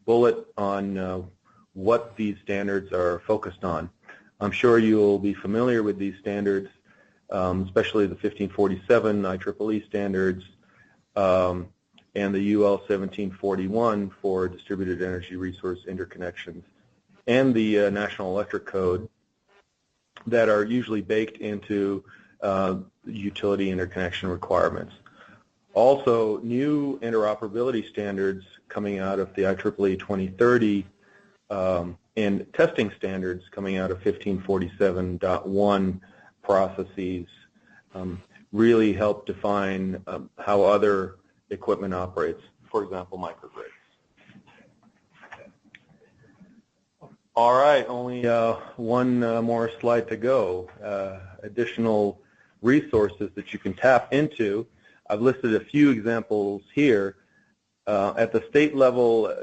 bullet on what these standards are focused on. I'm sure you'll be familiar with these standards, especially the 1547 IEEE standards and the UL 1741 for distributed energy resource interconnections, and the National Electric Code that are usually baked into utility interconnection requirements. Also, new interoperability standards coming out of the IEEE 2030 and testing standards coming out of 1547.1 processes really help define how other equipment operates, for example, microgrids. All right, only one more slide to go. Additional resources that you can tap into. I've listed a few examples here. At the state level,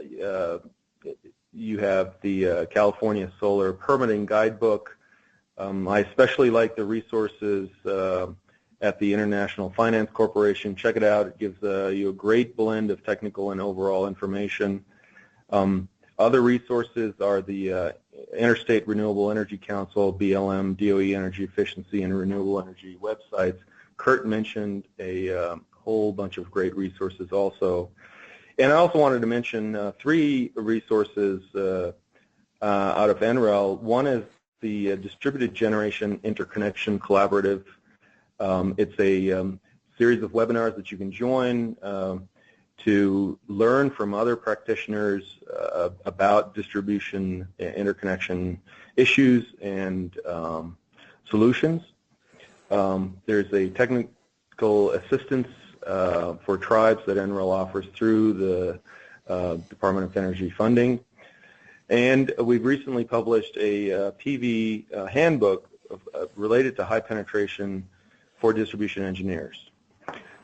you have the California Solar Permitting Guidebook. I especially like the resources at the International Finance Corporation. Check it out. It gives you a great blend of technical and overall information. Other resources are the Interstate Renewable Energy Council, BLM, DOE Energy Efficiency, and Renewable Energy websites. Kurt mentioned a whole bunch of great resources also. And I also wanted to mention three resources out of NREL. One is the Distributed Generation Interconnection Collaborative. It's a series of webinars that you can join to learn from other practitioners about distribution interconnection issues and solutions. There's a technical assistance for tribes that NREL offers through the Department of Energy funding. And we've recently published a PV handbook related to high penetration for distribution engineers.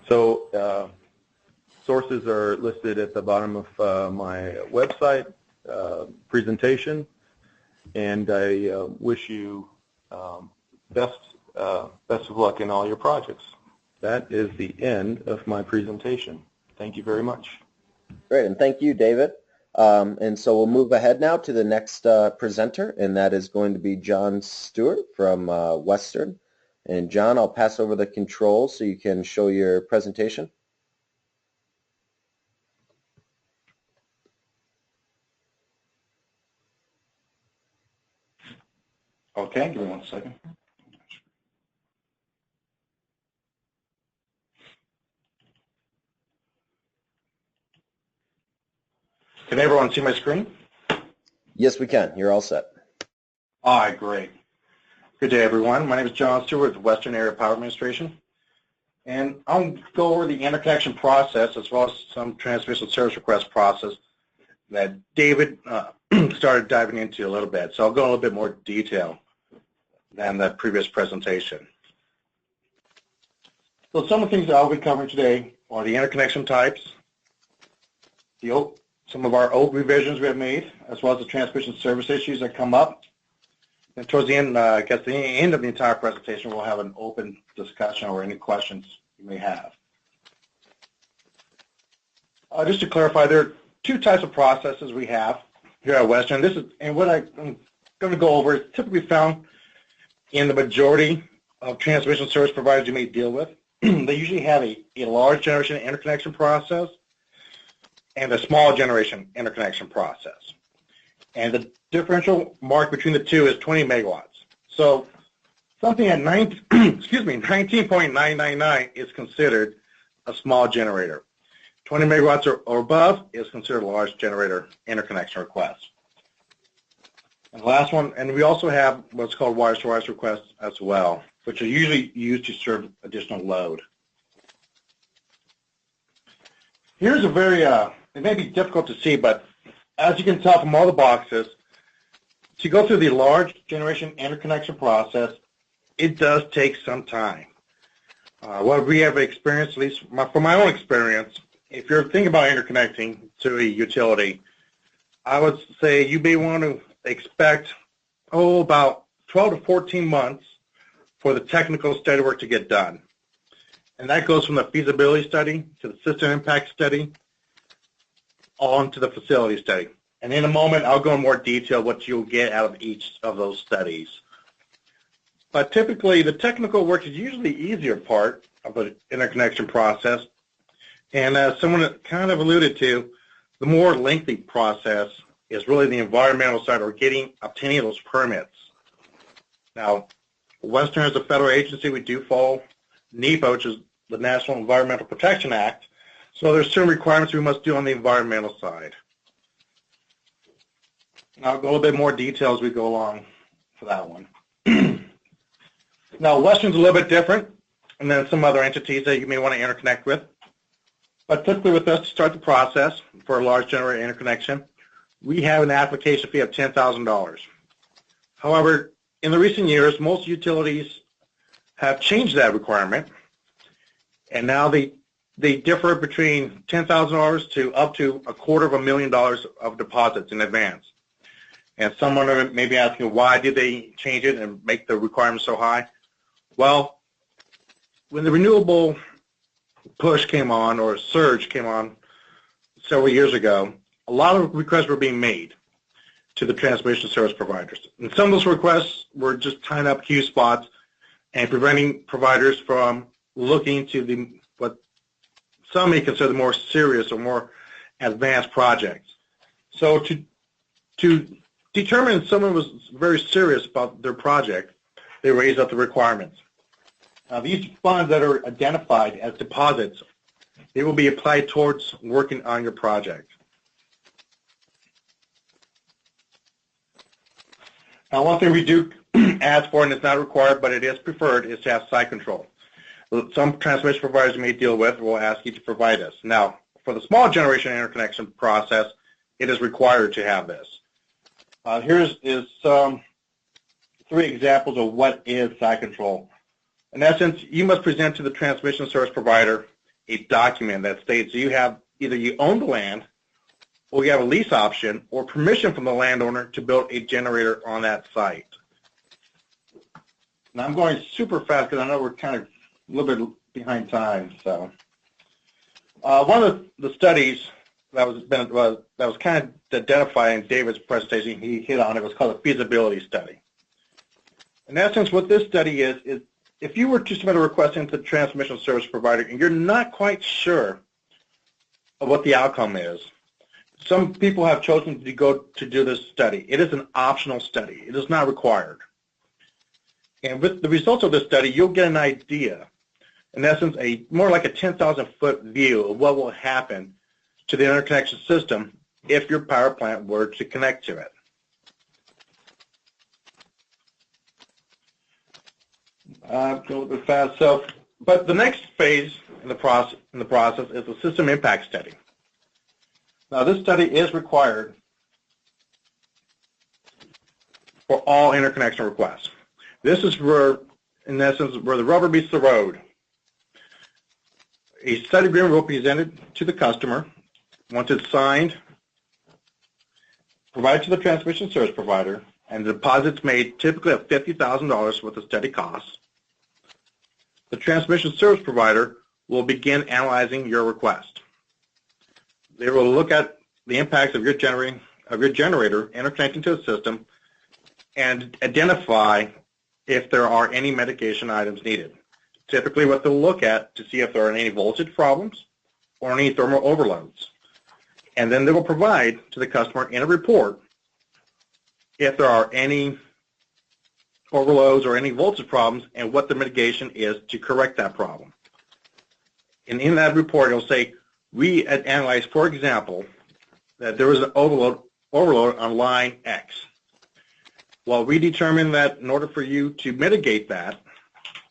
So sources are listed at the bottom of my website presentation, and I wish you best of luck in all your projects. That is the end of my presentation. Thank you very much. Great, and thank you, David. And so we'll move ahead now to the next presenter, and that is going to be John Stewart from Western. And John, I'll pass over the controls so you can show your presentation. Okay, give me 1 second. Can everyone see my screen? Yes, we can. You're all set. All right, great. Good day, everyone. My name is John Stewart with Western Area Power Administration, and I'll go over the interconnection process as well as some transmission service request process that David started diving into a little bit. So I'll go in a little bit more detail than the previous presentation. So some of the things that I'll be covering today are the interconnection types, some of our old revisions we have made, as well as the transmission service issues that come up. And towards the end, I guess the end of the entire presentation, we'll have an open discussion or any questions you may have. Just to clarify, there are two types of processes we have here at Western. What I'm going to go over is typically found in the majority of transmission service providers you may deal with. They usually have a large generation interconnection process and a small generation interconnection process. And the differential mark between the two is 20 megawatts. So something at 19.999 is considered a small generator. 20 megawatts or above is considered a large generator interconnection request. And the last one, and we also have what's called wires-to-wires requests as well, which are usually used to serve additional load. Here's a very, it may be difficult to see, but as you can tell from all the boxes, to go through the large generation interconnection process, it does take some time. What we have experienced, at least from my own experience, if you're thinking about interconnecting to a utility, I would say you may want to expect, about 12 to 14 months for the technical study work to get done. And that goes from the feasibility study to the system impact study on to the facility study. And in a moment, I'll go in more detail what you'll get out of each of those studies. But typically, the technical work is usually the easier part of the interconnection process. And as someone kind of alluded to, the more lengthy process is really the environmental side, or obtaining those permits. Now, Western is a federal agency. We do follow NEPA, which is the National Environmental Protection Act. So there's certain requirements we must do on the environmental side. I'll go a little bit more detail as we go along for that one. Now, Western's a little bit different than some other entities that you may want to interconnect with. But typically with us to start the process for a large generator interconnection, we have an application fee of $10,000. However, in the recent years, most utilities have changed that requirement, and now they differ between $10,000 to up to $250,000 of deposits in advance. And someone may be asking, why did they change it and make the requirement so high? Well, when the renewable push came on, or surge came on several years ago, a lot of requests were being made to the transmission service providers. And some of those requests were just tying up queue spots and preventing providers from looking to what some may consider the more serious or more advanced projects. So to determine if someone was very serious about their project, they raised up the requirements. Now, these funds that are identified as deposits, they will be applied towards working on your project. Now, one thing we do ask for, and it's not required, but it is preferred, is to have site control. Some transmission providers you may deal with will ask you to provide this. Now, for the small generation interconnection process, it is required to have this. Here's three examples of what is site control. In essence, you must present to the transmission service provider a document that states you have either you own the land, or you have a lease option, or permission from the landowner to build a generator on that site. Now, I'm going super fast because I know we're kind of a little bit behind time. So, one of the studies that was kind of identified in David's presentation, he hit on it, was called a feasibility study. In essence, what this study is if you were to submit a request into the transmission service provider and you're not quite sure of what the outcome is, some people have chosen to go to do this study. It is an optional study. It is not required. And with the results of this study, you'll get an idea, in essence, more like a 10,000-foot view of what will happen to the interconnection system if your power plant were to connect to it. Go a little bit fast. But the next phase in the process is the system impact study. Now, this study is required for all interconnection requests. This is where, in essence, where the rubber meets the road. A study agreement will be presented to the customer. Once it's signed, provided to the transmission service provider, and the deposit's made typically of $50,000 what the study costs. The transmission service provider will begin analyzing your request. They will look at the impacts of your generator interconnecting to the system and identify if there are any mitigation items needed. Typically what they'll look at to see if there are any voltage problems or any thermal overloads. And then they will provide to the customer in a report if there are any overloads or any voltage problems and what the mitigation is to correct that problem. And in that report, it'll say, we analyzed, for example, that there was an overload on line X. Well, we determined that in order for you to mitigate that,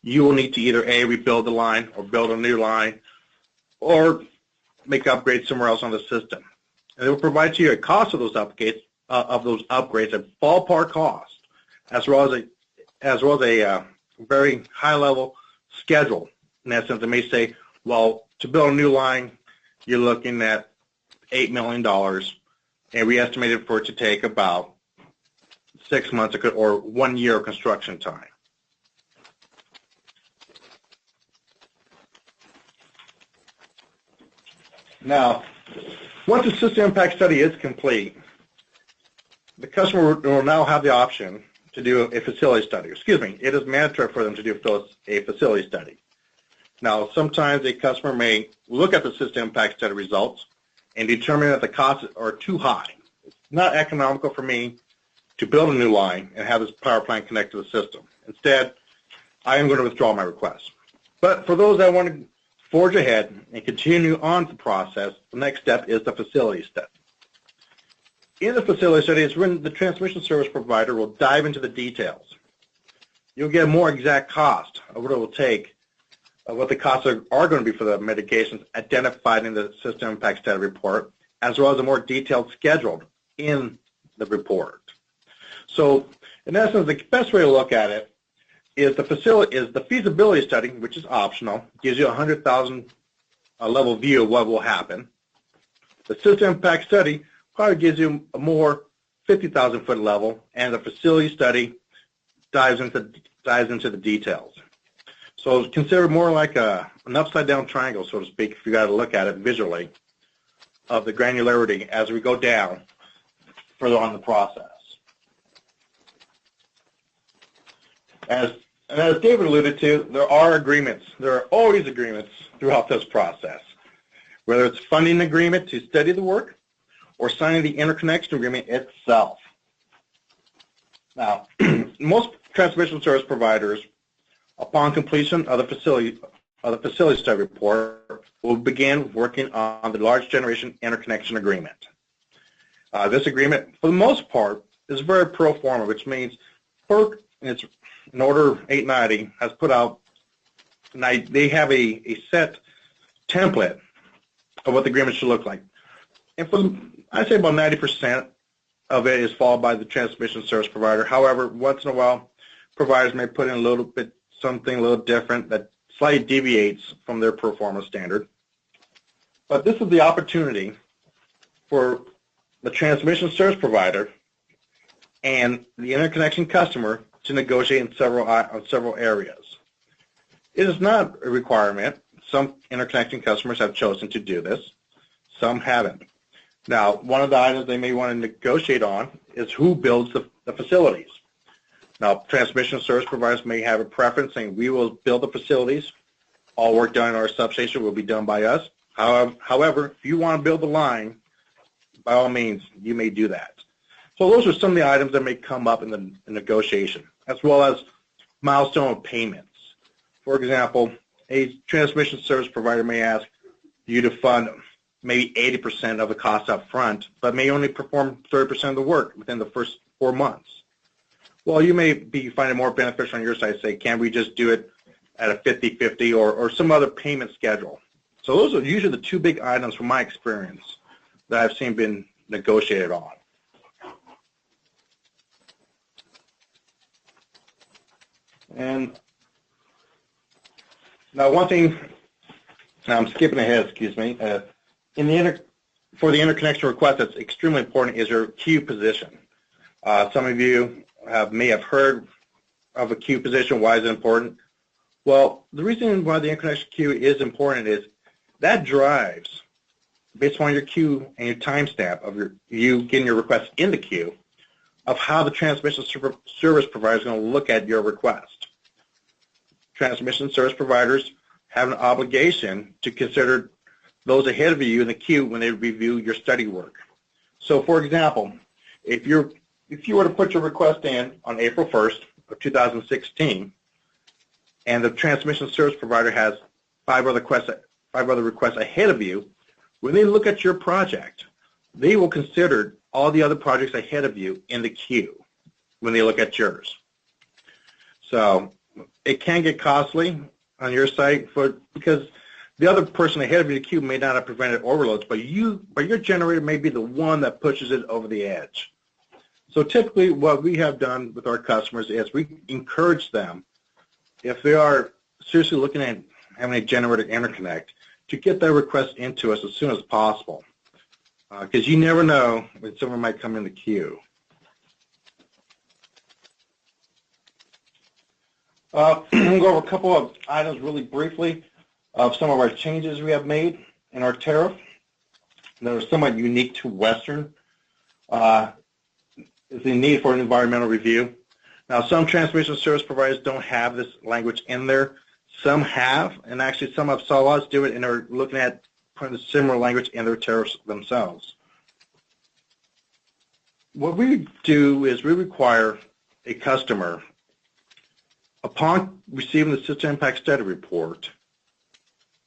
you will need to either A, rebuild the line or build a new line or make upgrades somewhere else on the system. And they will provide to you a cost of those upgrades of those upgrades at ballpark cost, as well as a very high-level schedule. In essence, they may say, well, to build a new line, you're looking at $8 million, and we estimated for it to take about 6 months or 1 year of construction time. Now, once the system impact study is complete, the customer will now have the option to do a facility study. Excuse me, it is mandatory for them to do a facility study. Now, sometimes a customer may look at the system impact study results and determine that the costs are too high. It's not economical for me to build a new line and have this power plant connect to the system. Instead, I am going to withdraw my request. But for those that want to forge ahead and continue on the process, the next step is the facility study. In the facility study is when the transmission service provider will dive into the details. You'll get a more exact cost of what it will take, of what the costs are going to be for the medications identified in the system impact study report, as well as a more detailed schedule in the report. So, in essence, the best way to look at it is the feasibility study, which is optional, gives you a 100,000 level view of what will happen. The system impact study probably gives you a more 50,000 foot level, and the facility study dives into the details. So it's considered more like an upside down triangle, so to speak, if you got to look at it visually, of the granularity as we go down further on the process. As David alluded to, there are agreements. There are always agreements throughout this process, whether it's funding agreement to study the work or signing the interconnection agreement itself. Now, most transmission service providers, upon completion of the facility study report, will begin working on the large generation interconnection agreement. This agreement, for the most part, is very pro forma, which means FERC, in Order 890, has put out, they have a set template of what the agreement should look like. And I'd say about 90% of it is followed by the transmission service provider. However, once in a while, providers may put in a little bit something a little different that slightly deviates from their pro forma standard. But this is the opportunity for the transmission service provider and the interconnection customer to negotiate in several areas. It is not a requirement. Some interconnection customers have chosen to do this. Some haven't. Now, one of the items they may want to negotiate on is who builds the facilities. Now, transmission service providers may have a preference saying we will build the facilities. All work done in our substation will be done by us. However, if you want to build the line, by all means, you may do that. So those are some of the items that may come up in the negotiation, as well as milestone payments. For example, a transmission service provider may ask you to fund maybe 80% of the cost up front, but may only perform 30% of the work within the first 4 months. Well, you may be finding more beneficial on your side, say, can we just do it at a 50-50 or some other payment schedule? So those are usually the two big items from my experience that I've seen been negotiated on. And now one thing, I'm skipping ahead, excuse me, for the interconnection request that's extremely important is your queue position. Some of you may have heard of a queue position. Why is it important? Well, the reason why the interconnection queue is important is that drives, based on your queue and your timestamp of you getting your request in the queue, of how the transmission service provider is going to look at your request. Transmission service providers have an obligation to consider those ahead of you in the queue when they review your study work. So, for example, if you were to put your request in on April 1st of 2016, and the transmission service provider has five other requests ahead of you, when they look at your project, they will consider all the other projects ahead of you in the queue when they look at yours. So it can get costly on your site because the other person ahead of you in the queue may not have prevented overloads, but your generator may be the one that pushes it over the edge. So typically what we have done with our customers is we encourage them, if they are seriously looking at having a generator interconnect, to get that request into us as soon as possible, because you never know when someone might come in the queue. We'll go over a couple of items really briefly of some of our changes we have made in our tariff that are somewhat unique to Western. Is the need for an environmental review. Now, some transmission service providers don't have this language in there. Some have, and actually some have saw us do it, and are looking at putting a similar language in their tariffs themselves. What we do is we require a customer, upon receiving the System Impact Study report,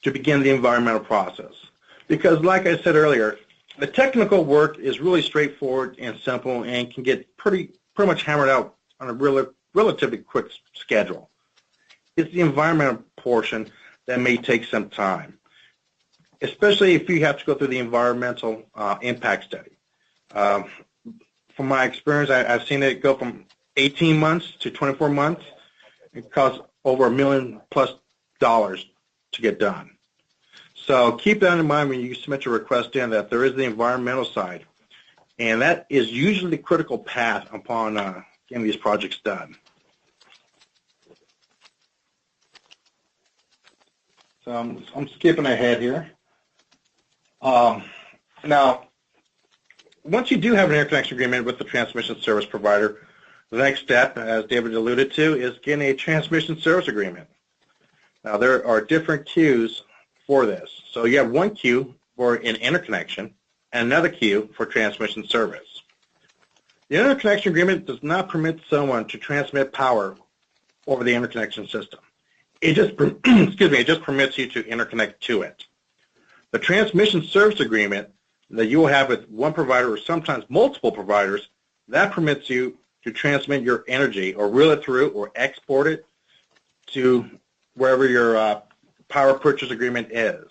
to begin the environmental process. Because like I said earlier, the technical work is really straightforward and simple and can get pretty much hammered out on a relatively quick schedule. It's the environmental portion that may take some time, especially if you have to go through the environmental impact study. From my experience, I've seen it go from 18 months to 24 months. It costs over $1 million+ to get done. So keep that in mind when you submit your request in, that there is the environmental side, and that is usually the critical path upon getting these projects done. So I'm skipping ahead here. Now, once you do have an interconnection agreement with the transmission service provider, the next step, as David alluded to, is getting a transmission service agreement. Now, there are different queues for this. So you have one queue for an interconnection and another queue for transmission service. The interconnection agreement does not permit someone to transmit power over the interconnection system. It just, it just permits you to interconnect to it. The transmission service agreement that you will have with one provider or sometimes multiple providers, that permits you to transmit your energy or reel it through or export it to wherever your power purchase agreement is.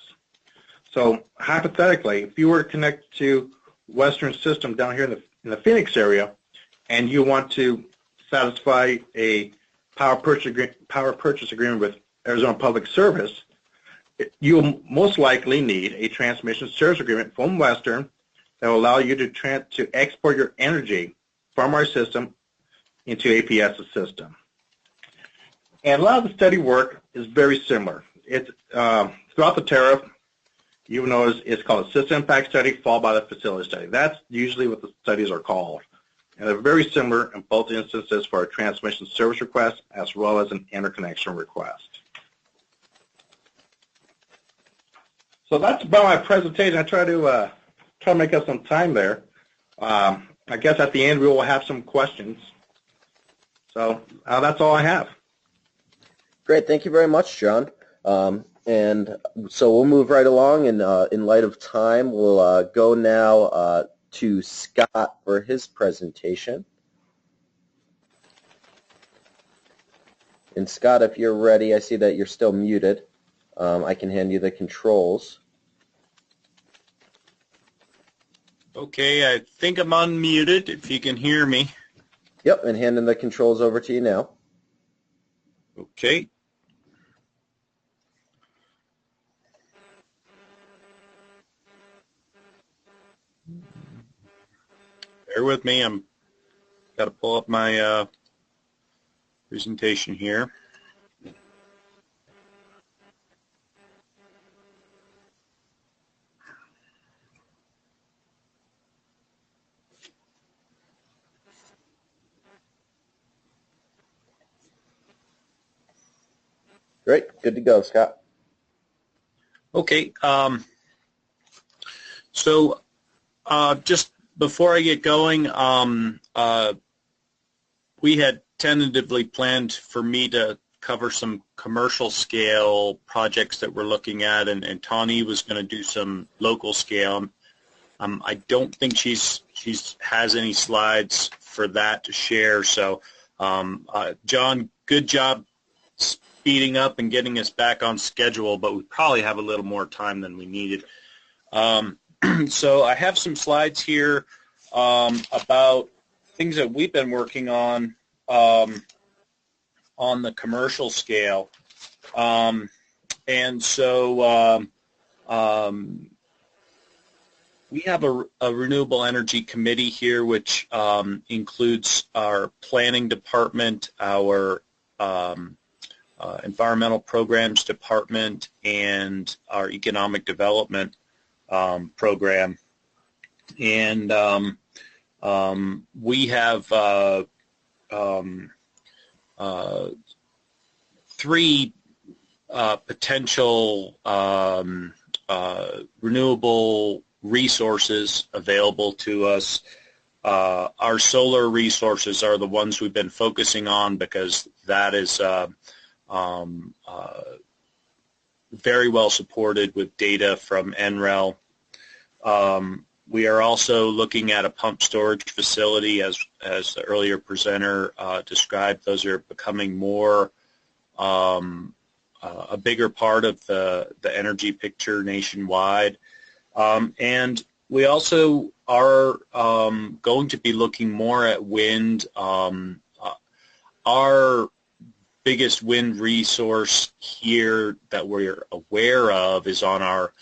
So hypothetically, if you were to connect to Western System down here in the Phoenix area, and you want to satisfy a power purchase agreement with Arizona Public Service, you'll most likely need a transmission service agreement from Western that will allow you to export your energy from our system into APS's system. And a lot of the study work is very similar. It's throughout the tariff, you know, it's called a system impact study followed by the facility study. That's usually what the studies are called. And they're very similar in both instances for a transmission service request as well as an interconnection request. So that's about my presentation. I try to make up some time there. I guess at the end we will have some questions. So that's all I have. Great. Thank you very much, John. And so we'll move right along, and in light of time, we'll go now to Scott for his presentation. And Scott, if you're ready, I see that you're still muted. I can hand you the controls. Okay, I think I'm unmuted, if you can hear me. Yep, and handing the controls over to you now. Okay. Bear with me, I'm got to pull up my presentation here. Great, good to go, Scott. Okay, so just before I get going, we had tentatively planned for me to cover some commercial scale projects that we're looking at, and Tawny was going to do some local scale. I don't think she's has any slides for that to share. So, John, good job speeding up and getting us back on schedule, but we probably have a little more time than we needed. So I have some slides here about things that we've been working on the commercial scale. And so we have a renewable energy committee here, which includes our planning department, our environmental programs department, and our economic development program. And we have three potential renewable resources available to us. Our solar resources are the ones we've been focusing on because that is very well supported with data from NREL. We are also looking at a pump storage facility, as the earlier presenter described. Those are becoming more a bigger part of the energy picture nationwide. And we also are going to be looking more at wind. Our biggest wind resource here that we're aware of is on our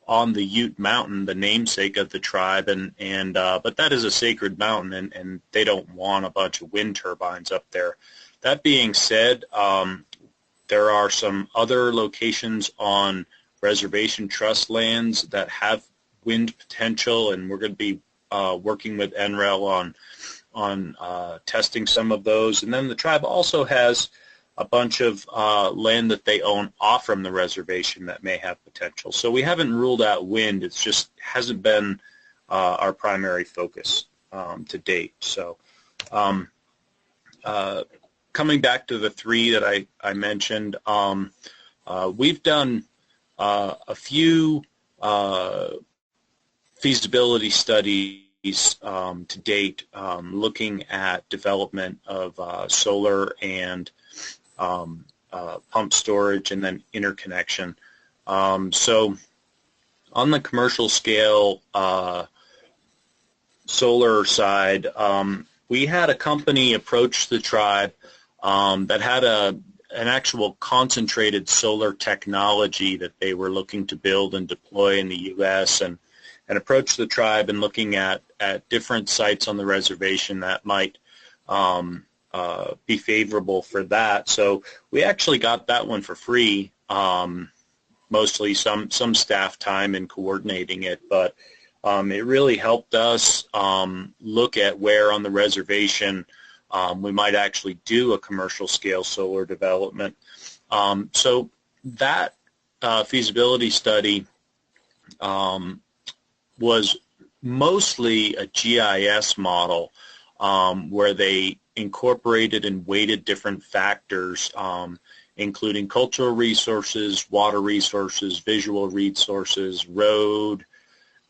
on the Ute Mountain, the namesake of the tribe, but that is a sacred mountain, and they don't want a bunch of wind turbines up there. That being said, there are some other locations on reservation trust lands that have wind potential, and we're going to be working with NREL on testing some of those. And then the tribe also has a bunch of land that they own off from the reservation that may have potential. So we haven't ruled out wind. It's just hasn't been our primary focus to date. So coming back to the three that I mentioned, we've done a few feasibility studies to date looking at development of solar and pump storage and then interconnection. So on the commercial scale solar side, we had a company approach the tribe that had an actual concentrated solar technology that they were looking to build and deploy in the U.S. and approach the tribe and looking at different sites on the reservation that might be favorable for that. So we actually got that one for free, mostly some staff time in coordinating it, but it really helped us look at where on the reservation we might actually do a commercial scale solar development. So that feasibility study was mostly a GIS model where they incorporated and weighted different factors, including cultural resources, water resources, visual resources, road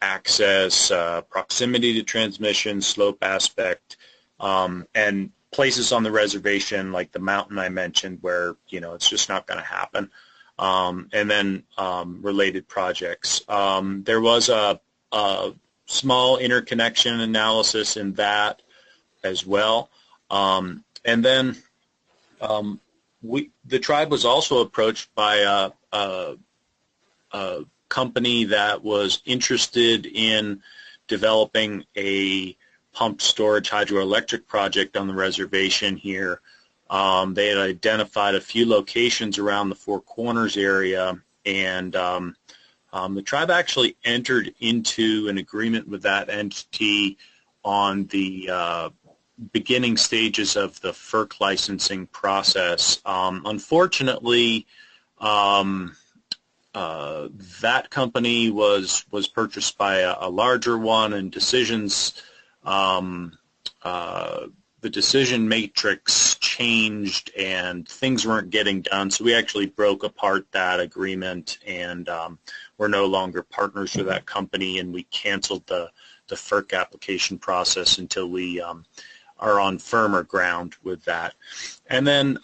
access, proximity to transmission, slope aspect, and places on the reservation like the mountain I mentioned where, it's just not going to happen, and then related projects. There was a small interconnection analysis in that as well. And then the tribe was also approached by a company that was interested in developing a pumped storage hydroelectric project on the reservation here. They had identified a few locations around the Four Corners area, and the tribe actually entered into an agreement with that entity on the beginning stages of the FERC licensing process. Unfortunately, that company was purchased by a larger one, and the decision matrix changed and things weren't getting done, so we actually broke apart that agreement, and we're no longer partners with that company, and we canceled the FERC application process until we are on firmer ground with that. And then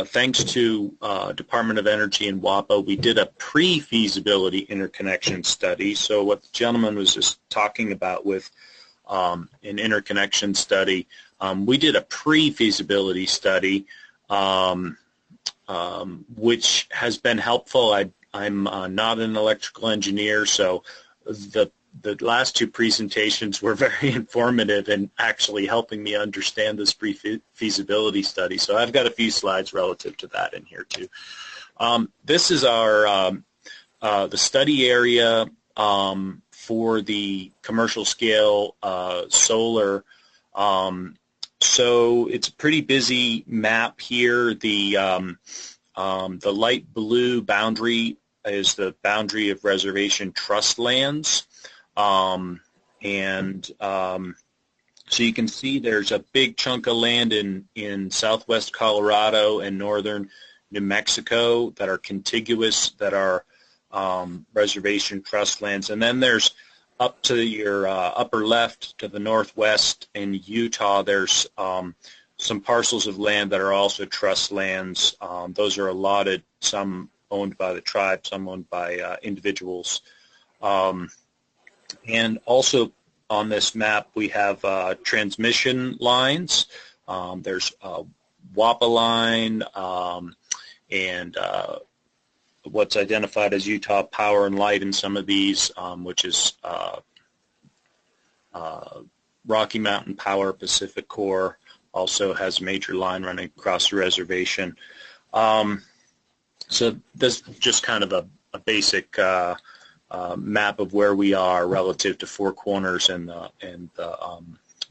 thanks to Department of Energy and WAPA, we did a pre-feasibility interconnection study. So what the gentleman was just talking about with an interconnection study. We did a pre-feasibility study, which has been helpful. I'm not an electrical engineer, so the last two presentations were very informative and actually helping me understand this pre-feasibility study. So I've got a few slides relative to that in here too. This is our the study area for the commercial scale solar. So it's a pretty busy map here. The light blue boundary is the boundary of reservation trust lands. So you can see there's a big chunk of land in southwest Colorado and northern New Mexico that are contiguous, that are reservation trust lands. And then there's up to your upper left to the northwest in Utah, there's some parcels of land that are also trust lands. Those are allotted, some owned by the tribe, some owned by individuals. And also on this map, we have transmission lines. There's a WAPA line and what's identified as Utah Power and Light in some of these, which is Rocky Mountain Power, Pacific Core, also has a major line running across the reservation. So this is just kind of a basic map of where we are relative to Four Corners and the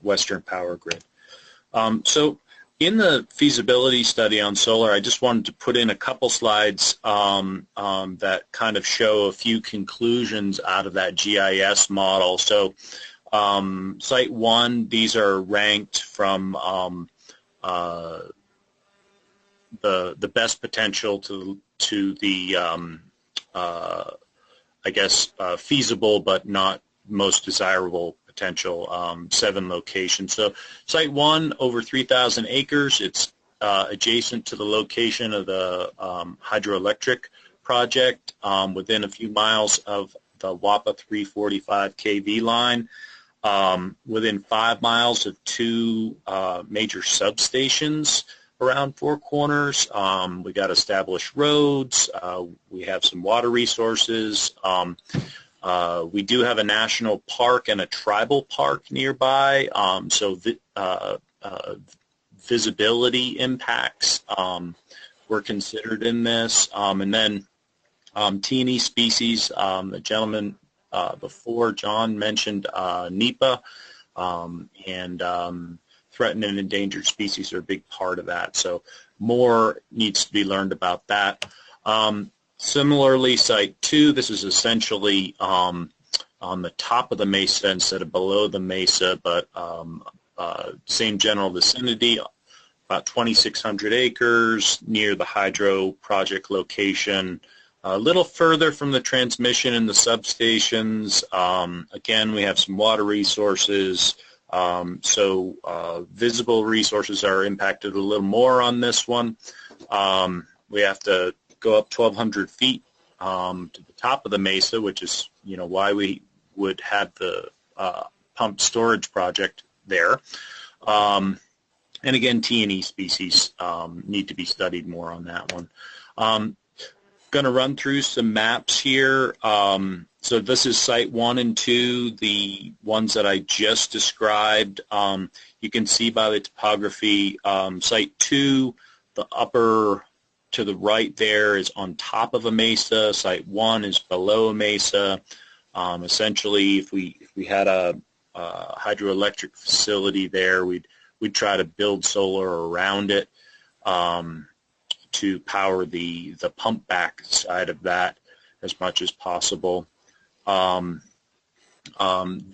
Western Power Grid. So in the feasibility study on solar, I just wanted to put in a couple slides that kind of show a few conclusions out of that GIS model. So Site 1, these are ranked from the best potential to the I guess feasible but not most desirable potential, 7 locations. So Site 1, over 3,000 acres. It's adjacent to the location of the hydroelectric project, within a few miles of the WAPA 345 kV line, within 5 miles of 2 major substations around Four Corners. We got established roads. We have some water resources. We do have a national park and a tribal park nearby, so visibility impacts were considered in this. And then T&E species, the gentleman before, John, mentioned NEPA, and threatened and endangered species are a big part of that. So more needs to be learned about that. Similarly, Site 2, this is essentially on the top of the mesa instead of below the mesa, but same general vicinity, about 2,600 acres near the hydro project location, a little further from the transmission and the substations. Again, we have some water resources, so visible resources are impacted a little more on this one. We have to go up 1,200 feet to the top of the mesa, which is, why we would have the pumped storage project there. And again, T&E species need to be studied more on that one. Going to run through some maps here. So this is Site 1 and 2, the ones that I just described. You can see by the topography, Site 2, the upper to the right there is on top of a mesa. Site 1 is below a mesa. Essentially, if we had a hydroelectric facility there, we'd try to build solar around it to power the pump back side of that as much as possible.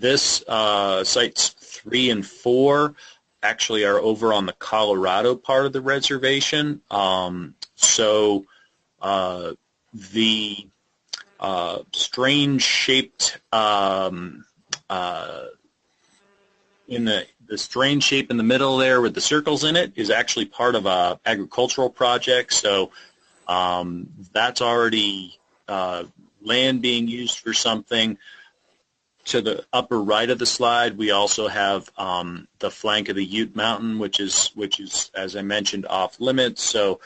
This Sites 3 and 4 actually are over on the Colorado part of the reservation. So the strange-shaped the strange shape in the middle there with the circles in it is actually part of a agricultural project. So that's already land being used for something. to the upper right of the slide, we also have the flank of the Ute Mountain, which is, as I mentioned, off limits. So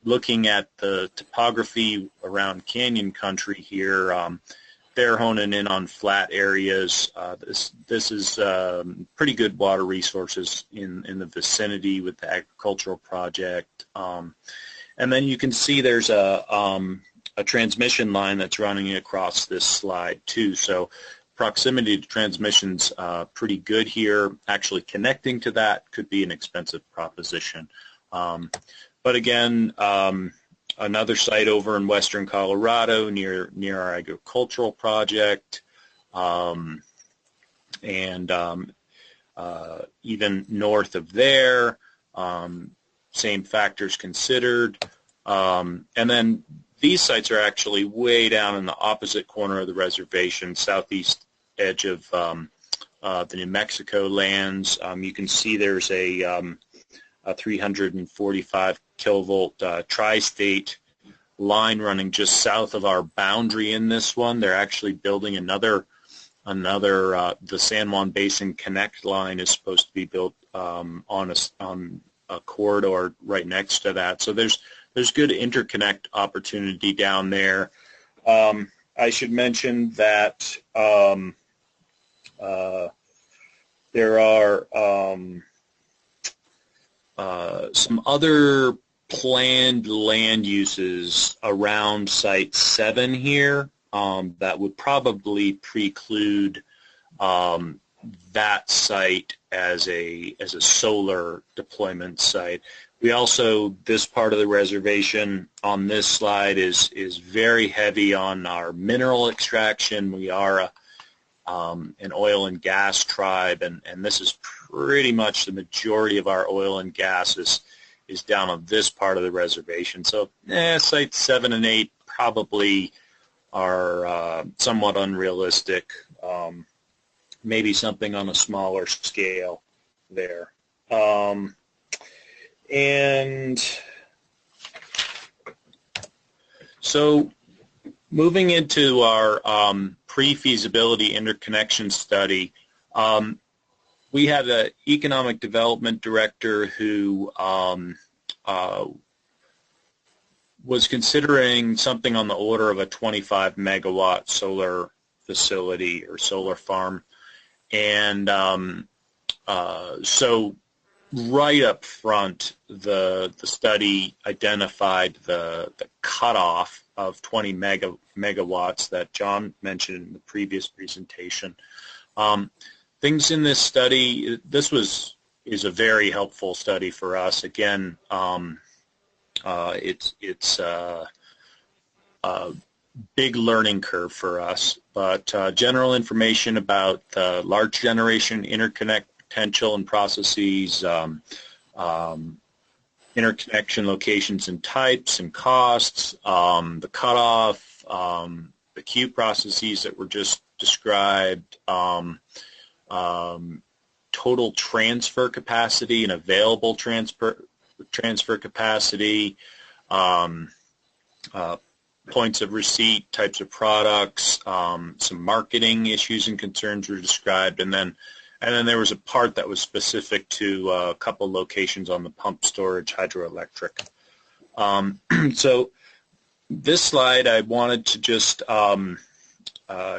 looking at the topography around canyon country here, they're honing in on flat areas. This is pretty good water resources in the vicinity with the agricultural project. And then you can see there's a transmission line that's running across this slide too. So proximity to transmission's pretty good here. Actually connecting to that could be an expensive proposition. But again, another site over in western Colorado near our agricultural project, and even north of there, same factors considered. And then these sites are actually way down in the opposite corner of the reservation, southeast edge of the New Mexico lands. You can see there's a 345 kilovolt tri-state line running just south of our boundary in this one. They're actually building another the San Juan Basin Connect line is supposed to be built on a corridor right next to that. So there's good interconnect opportunity down there. I should mention that there are some other planned land uses around Site 7 here that would probably preclude that site as a solar deployment site. We also, this part of the reservation on this slide is very heavy on our mineral extraction. We are an oil and gas tribe, and this is pretty much the majority of our oil and gas is down on this part of the reservation. So sites 7 and 8 probably are somewhat unrealistic. Maybe something on a smaller scale there. And so moving into our pre-feasibility interconnection study, we had an economic development director who was considering something on the order of a 25 megawatt solar facility or solar farm. And so right up front, the study identified the cutoff of 20 megawatts that John mentioned in the previous presentation. Things in this study, is a very helpful study for us. Again, it's a big learning curve for us, but general information about the large generation interconnect potential and processes, interconnection locations and types and costs, the cutoff, the queue processes that were just described, total transfer capacity and available transfer capacity, points of receipt, types of products, some marketing issues and concerns were described, and then there was a part that was specific to a couple locations on the pump storage hydroelectric. So this slide, I wanted to just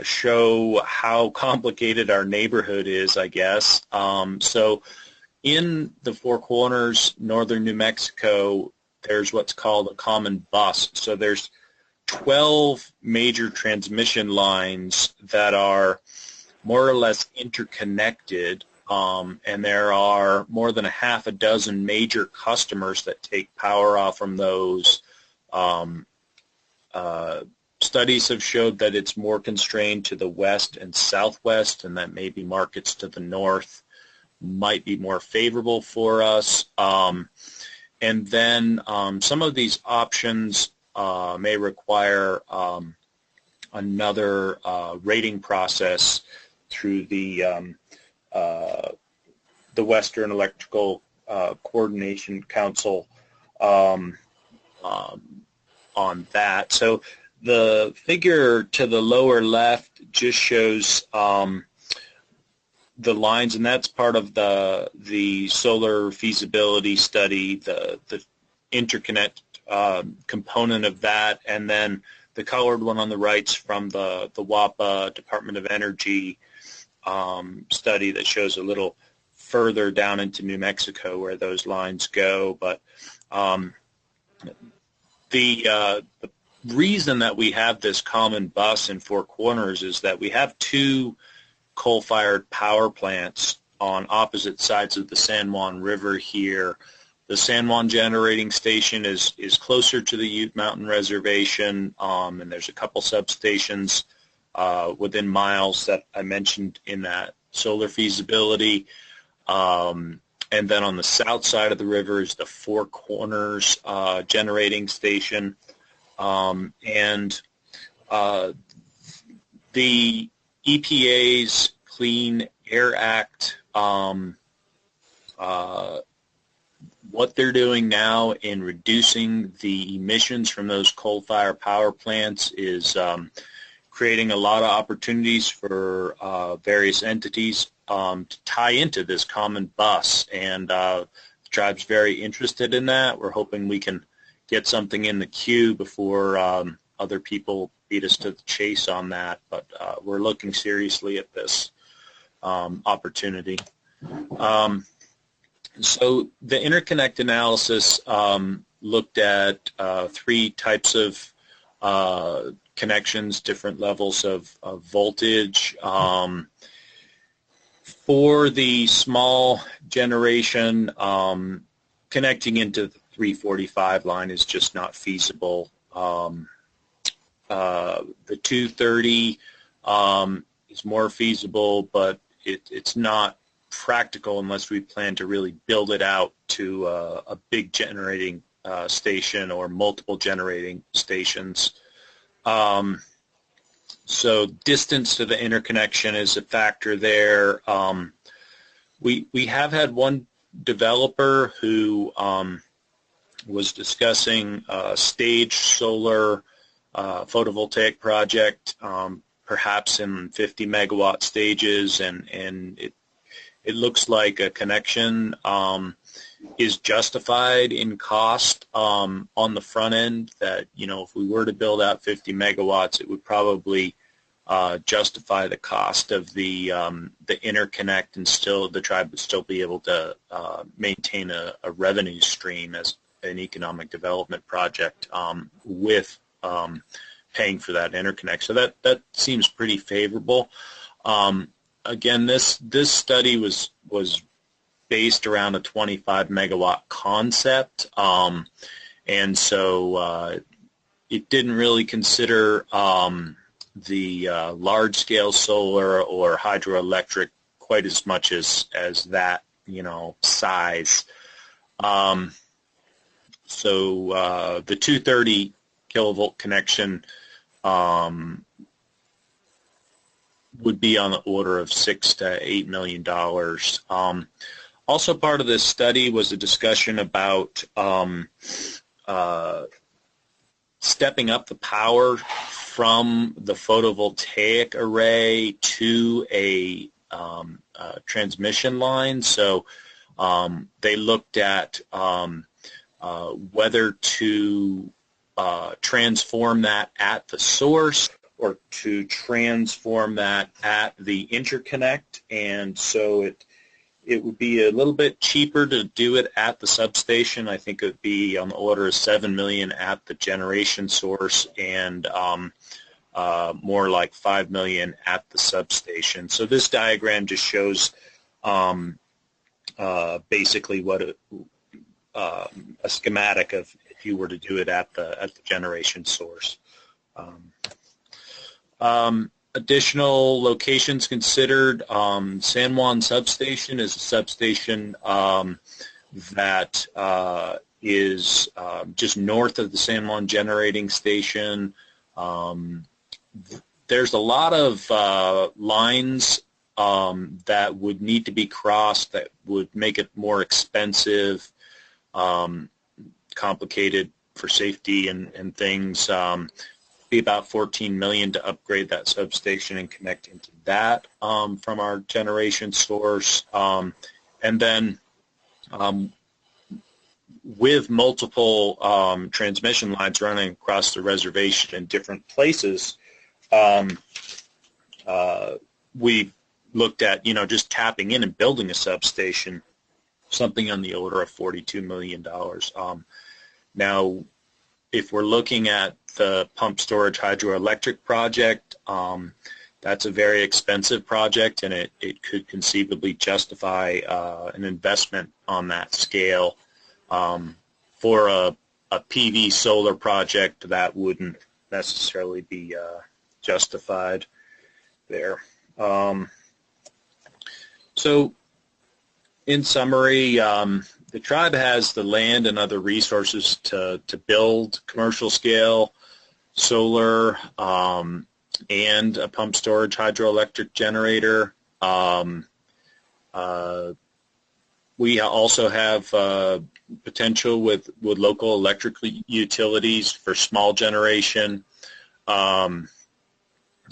show how complicated our neighborhood is, I guess. So in the Four Corners, northern New Mexico, there's what's called a common bus. So there's 12 major transmission lines that are more or less interconnected, and there are more than a half a dozen major customers that take power off from those. Studies have showed that it's more constrained to the west and southwest, and that maybe markets to the north might be more favorable for us. And then some of these options may require another rating process through the Western Electrical Coordination Council on that. So The figure to the lower left just shows the lines, and that's part of the solar feasibility study, the interconnect component of that, and then the colored one on the right's from the WAPA Department of Energy study that shows a little further down into New Mexico where those lines go. But the reason that we have this common bus in Four Corners is that we have two coal-fired power plants on opposite sides of the San Juan River here. The San Juan Generating Station is closer to the Ute Mountain Reservation, and there's a couple substations within miles that I mentioned in that solar feasibility. And then on the south side of the river is the Four Corners Generating Station. And the EPA's Clean Air Act, what they're doing now in reducing the emissions from those coal-fired power plants is creating a lot of opportunities for various entities to tie into this common bus, and the tribe's very interested in that. We're hoping we can get something in the queue before other people beat us to the chase on that, but we're looking seriously at this opportunity. So the interconnect analysis looked at three types of connections, different levels of voltage. For the small generation, connecting into the 345 line is just not feasible. The 230 is more feasible, but it's not practical unless we plan to really build it out to a big generating station or multiple generating stations. So distance to the interconnection is a factor there. We have had one developer who was discussing a staged solar photovoltaic project, perhaps in 50 megawatt stages, and it looks like a connection is justified in cost on the front end. That, you know, if we were to build out 50 megawatts, it would probably justify the cost of the interconnect, and still the tribe would still be able to maintain a revenue stream as an economic development project with paying for that interconnect. So that seems pretty favorable. Again, this study was based around a 25 megawatt concept, and so it didn't really consider the large scale solar or hydroelectric quite as much as that, you know, size. So the 230 kilovolt connection would be on the order of $6 to $8 million. Also part of this study was a discussion about stepping up the power from the photovoltaic array to a transmission line. So they looked at whether to transform that at the source or to transform that at the interconnect, and so it would be a little bit cheaper to do it at the substation. I think it would be on the order of $7 million at the generation source, and more like $5 million at the substation. So this diagram just shows basically what a schematic of if you were to do it at the generation source. Additional locations considered. San Juan Substation is a substation that is just north of the San Juan Generating Station. There's a lot of lines that would need to be crossed that would make it more expensive, complicated for safety and things. be about $14 million to upgrade that substation and connect into that from our generation source. And then with multiple transmission lines running across the reservation in different places, we looked at, just tapping in and building a substation, something on the order of $42 million. Now, if we're looking at the pump storage hydroelectric project, that's a very expensive project, and it could conceivably justify an investment on that scale. For a PV solar project, that wouldn't necessarily be justified there. So, in summary, the tribe has the land and other resources to build commercial scale solar and a pump storage hydroelectric generator. We also have potential with local electric utilities for small generation. And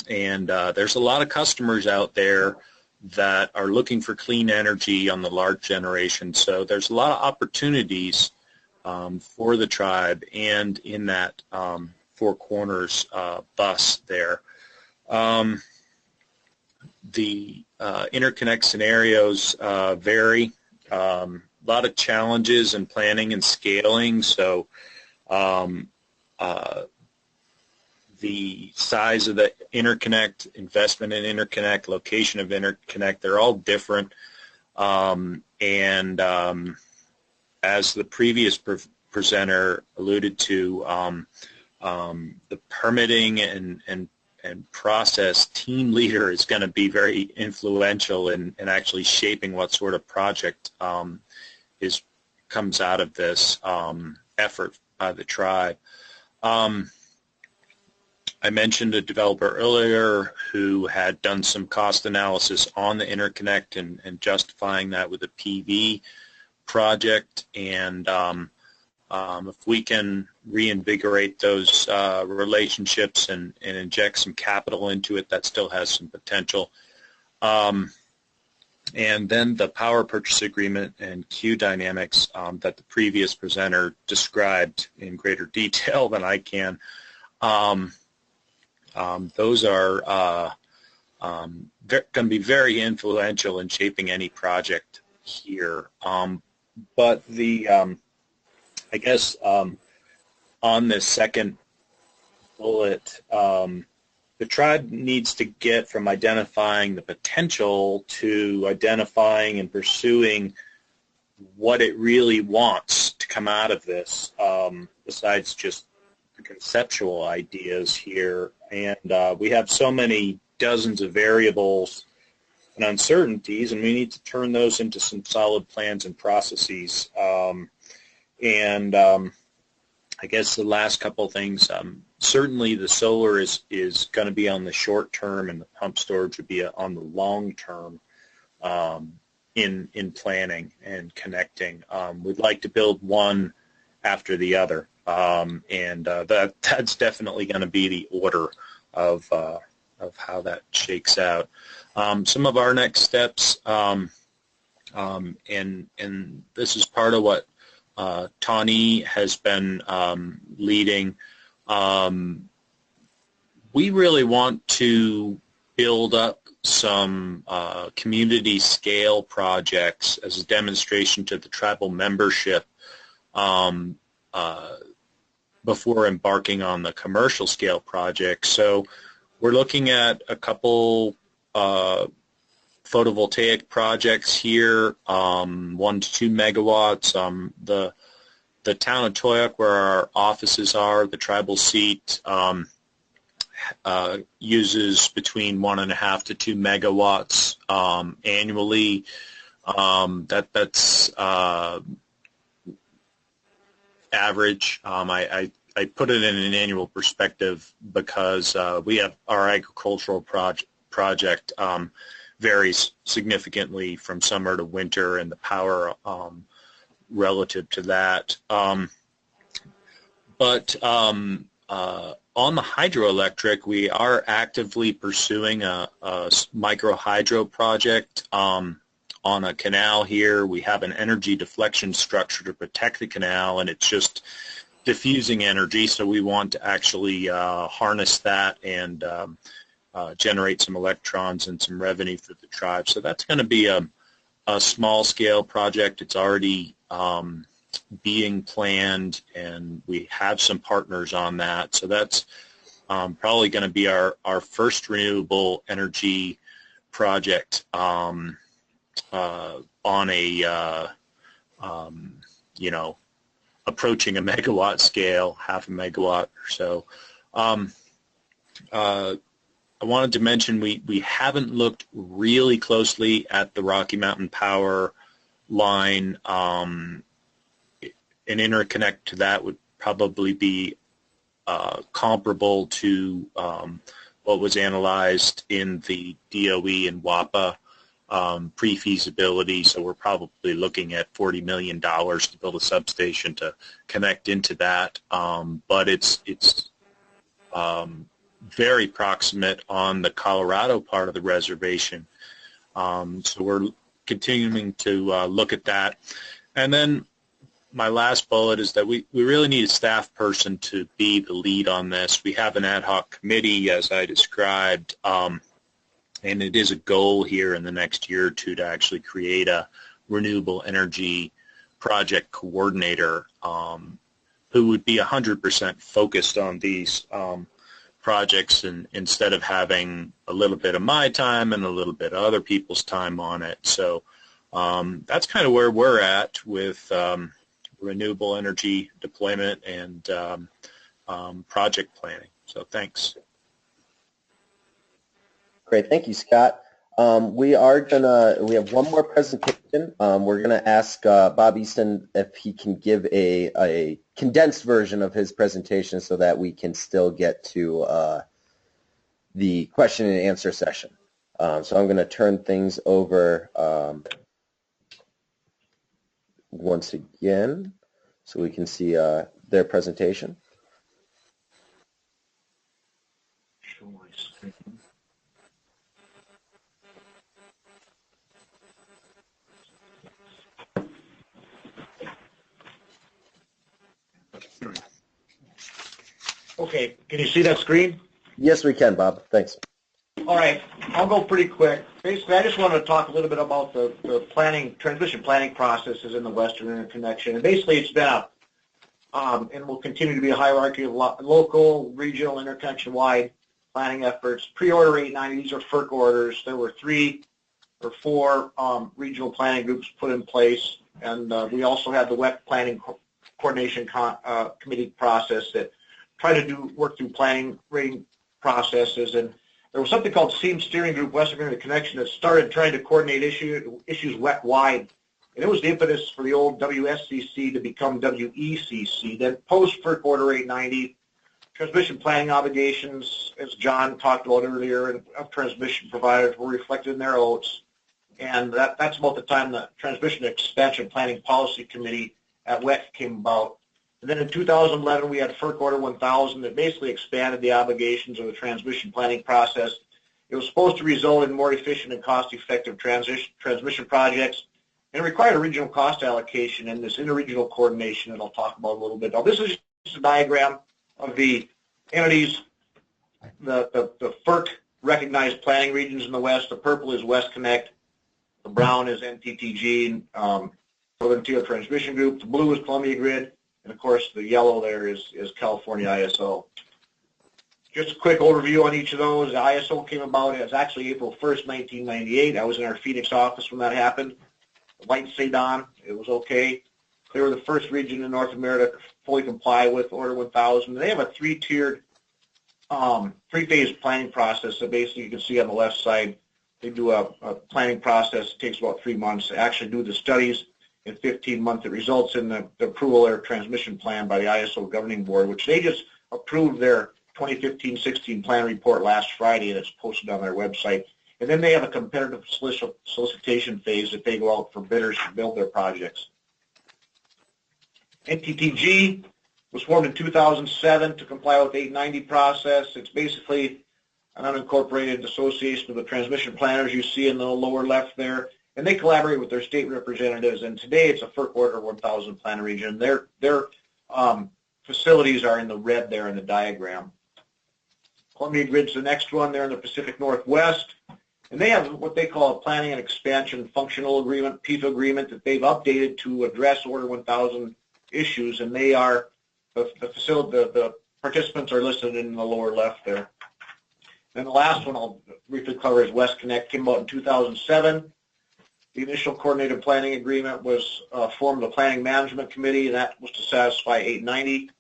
there's a lot of customers out there that are looking for clean energy on the large generation. So there's a lot of opportunities for the tribe and in that Four Corners bus there. The interconnect scenarios vary. A lot of challenges in planning and scaling. So the size of the interconnect, investment in interconnect, location of interconnect, they're all different. As the previous presenter alluded to, the permitting and process team leader is going to be very influential in actually shaping what sort of project comes out of this effort by the tribe. I mentioned a developer earlier who had done some cost analysis on the interconnect and justifying that with a PV project. And if we can reinvigorate those relationships and inject some capital into it, that still has some potential. And then the power purchase agreement and queue dynamics that the previous presenter described in greater detail than I can. Those are going to be very influential in shaping any project here. But the, I guess on this second bullet, the tribe needs to get from identifying the potential to identifying and pursuing what it really wants to come out of this, besides just the conceptual ideas here. And we have so many dozens of variables and uncertainties, and we need to turn those into some solid plans and processes. I guess the last couple of things, certainly the solar is going to be on the short term, and the pump storage would be on the long term in planning and connecting. We'd like to build one after the other, and that's definitely going to be the order of how that shakes out. Some of our next steps, and this is part of what Tawny has been leading. We really want to build up some community scale projects as a demonstration to the tribal membership before embarking on the commercial scale project. So we're looking at a couple photovoltaic projects here, 1 to 2 megawatts. The town of Toyoak, where our offices are, the tribal seat, uses between 1.5 to 2 megawatts annually. That's average. I put it in an annual perspective because we have our agricultural project varies significantly from summer to winter, and the power relative to that. But On the hydroelectric, we are actively pursuing a micro hydro project on a canal here. We have an energy deflection structure to protect the canal, and it's just diffusing energy, so we want to actually harness that and generate some electrons and some revenue for the tribe. So that's going to be a small-scale project. It's already being planned, and we have some partners on that. So that's probably going to be our first renewable energy project on a, approaching a megawatt scale, half a megawatt or so. I wanted to mention we haven't looked really closely at the Rocky Mountain Power line. An interconnect to that would probably be comparable to what was analyzed in the DOE and WAPA pre-feasibility, so we're probably looking at $40 million to build a substation to connect into that, but it's very proximate on the Colorado part of the reservation, so we're continuing to look at that. And then my last bullet is that we really need a staff person to be the lead on this. We have an ad hoc committee, as I described, and it is a goal here in the next year or two to actually create a renewable energy project coordinator who would be 100% focused on these projects, and instead of having a little bit of my time and a little bit of other people's time on it. So that's kind of where we're at with renewable energy deployment and project planning. So thanks. Great, thank you, Scott. We have one more presentation. We're gonna ask Bob Easton if he can give a condensed version of his presentation so that we can still get to the question and answer session. So I'm gonna turn things over once again so we can see their presentation. Okay, can you see that screen? Yes, we can, Bob. Thanks. All right, I'll go pretty quick. Basically, I just wanted to talk a little bit about the transmission planning processes in the Western Interconnection. And basically, it's been and will continue to be a hierarchy of local, regional, interconnection-wide planning efforts. Pre-order 890, these are FERC orders. There were 3 or 4 regional planning groups put in place. And we also had the WEC Planning Coordination Committee process that tried to work through planning rating processes. And there was something called SEAM Steering Group Western Interconnection that started trying to coordinate issues WEC-wide. And it was the impetus for the old WSCC to become WECC. Then post-FERC Order 890, transmission planning obligations, as John talked about earlier, of transmission providers were reflected in their oaths. And that's about the time the Transmission Expansion Planning Policy Committee at WEC came about. And then in 2011, we had FERC Order 1000 that basically expanded the obligations of the transmission planning process. It was supposed to result in more efficient and cost-effective transmission projects, and it required a regional cost allocation and this interregional coordination that I'll talk about a little bit. Now, this is just a diagram of the entities, the FERC-recognized planning regions in the West. The purple is West Connect. The brown is NTTG, Northern Ontario Transmission Group. The blue is Columbia Grid. And, of course, the yellow there is California ISO. Just a quick overview on each of those. The ISO came about, it was actually April 1st, 1998. I was in our Phoenix office when that happened. The lights stayed on. It was okay. They were the first region in North America to fully comply with Order 1000. They have a 3-tiered, 3-phase planning process that basically you can see on the left side. They do a planning process. It takes about 3 months to actually do the studies. In 15 months, it results in the approval of their transmission plan by the ISO Governing Board, which they just approved their 2015-16 plan report last Friday, and it's posted on their website. And then they have a competitive solicitation phase that they go out for bidders to build their projects. NTTG was formed in 2007 to comply with the 890 process. It's basically an unincorporated association of the transmission planners you see in the lower left there, and they collaborate with their state representatives. And today it's a FERC Order 1000 plan region. Their facilities are in the red there in the diagram. Columbia Grid's the next one. They're in the Pacific Northwest, and they have what they call a planning and expansion functional agreement, PIFA agreement, that they've updated to address Order 1000 issues, and they are the participants are listed in the lower left there. And the last one I'll briefly cover is West Connect. Came about in 2007. The initial coordinated planning agreement was formed the Planning Management Committee, and that was to satisfy 890.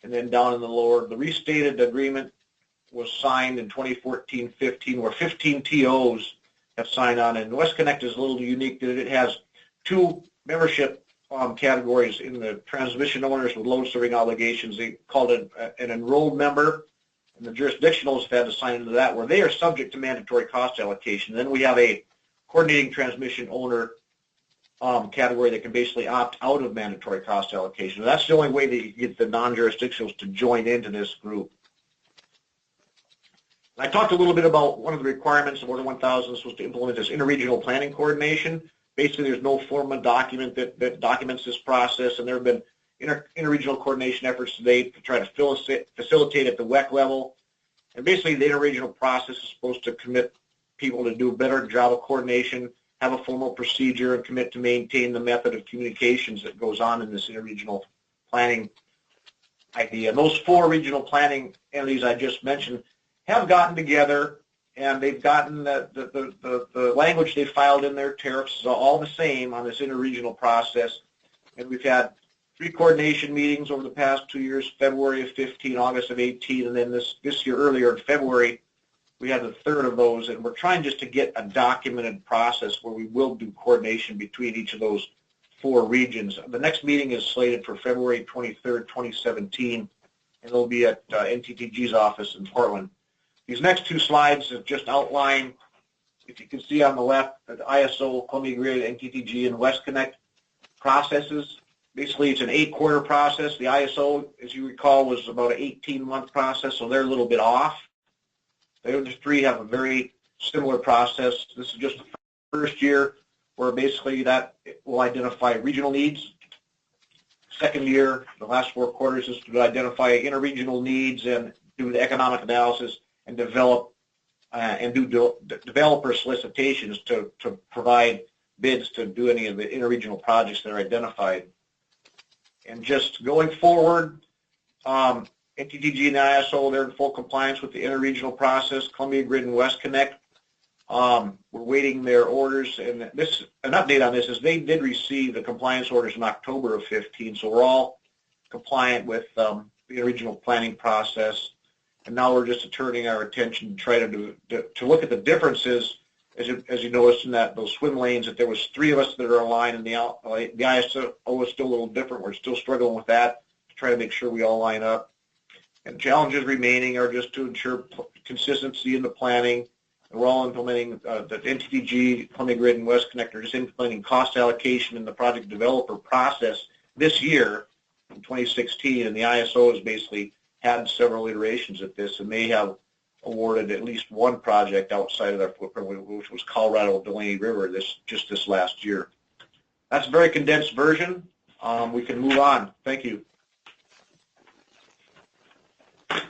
And then down in the lower, the restated agreement was signed in 2014-15, where 15 TOs have signed on. And West Connect is a little unique that it has two membership categories in the transmission owners with load-serving obligations. They called it an enrolled member, and the jurisdictionals have had to sign into that, where they are subject to mandatory cost allocation. Then we have a coordinating transmission owner category that can basically opt out of mandatory cost allocation. That's the only way that you get the non-jurisdictionals to join into this group. I talked a little bit about one of the requirements of Order 1000 was to implement this interregional planning coordination. Basically, there's no formal document that documents this process, and there have been interregional coordination efforts to date to try to facilitate at the WEC level. And basically, the interregional process is supposed to commit people to do a better job of coordination, have a formal procedure, and commit to maintain the method of communications that goes on in this interregional planning idea. And those four regional planning entities I just mentioned have gotten together, and they've gotten the language they filed in their tariffs is all the same on this interregional process. And we've had 3 coordination meetings over the past 2 years, February of 15, August of 18, and then this year earlier in February, we had the third of those, and we're trying just to get a documented process where we will do coordination between each of those 4 regions. The next meeting is slated for February 23rd, 2017, and it'll be at NTTG's office in Portland. These next 2 slides have just outlined, if you can see on the left, the ISO, Columbia Grid, NTTG, and West Connect processes. Basically, it's an 8-quarter process. The ISO, as you recall, was about an 18-month process, so they're a little bit off. The other 3 have a very similar process. This is just the first year where basically that will identify regional needs. Second year, the last 4 quarters, is to identify interregional needs and do the economic analysis and develop and do developer solicitations to provide bids to do any of the interregional projects that are identified. And just going forward, NTTG and ISO, they're in full compliance with the interregional process. Columbia Grid and West Connect, we're waiting their orders. And an update on this is they did receive the compliance orders in October of 15, so we're all compliant with the interregional planning process. And now we're just turning our attention to try to look at the differences, as you noticed in those swim lanes, that there was 3 of us that are aligned, and the ISO is still a little different. We're still struggling with that to try to make sure we all line up. And challenges remaining are just to ensure consistency in the planning. And we're all implementing the NTTG, Columbia Grid, and West Connect are just implementing cost allocation in the project developer process this year in 2016, and the ISO has basically had several iterations of this, and they have awarded at least 1 project outside of their footprint, which was Colorado Delaney River just this last year. That's a very condensed version. We can move on. Thank you.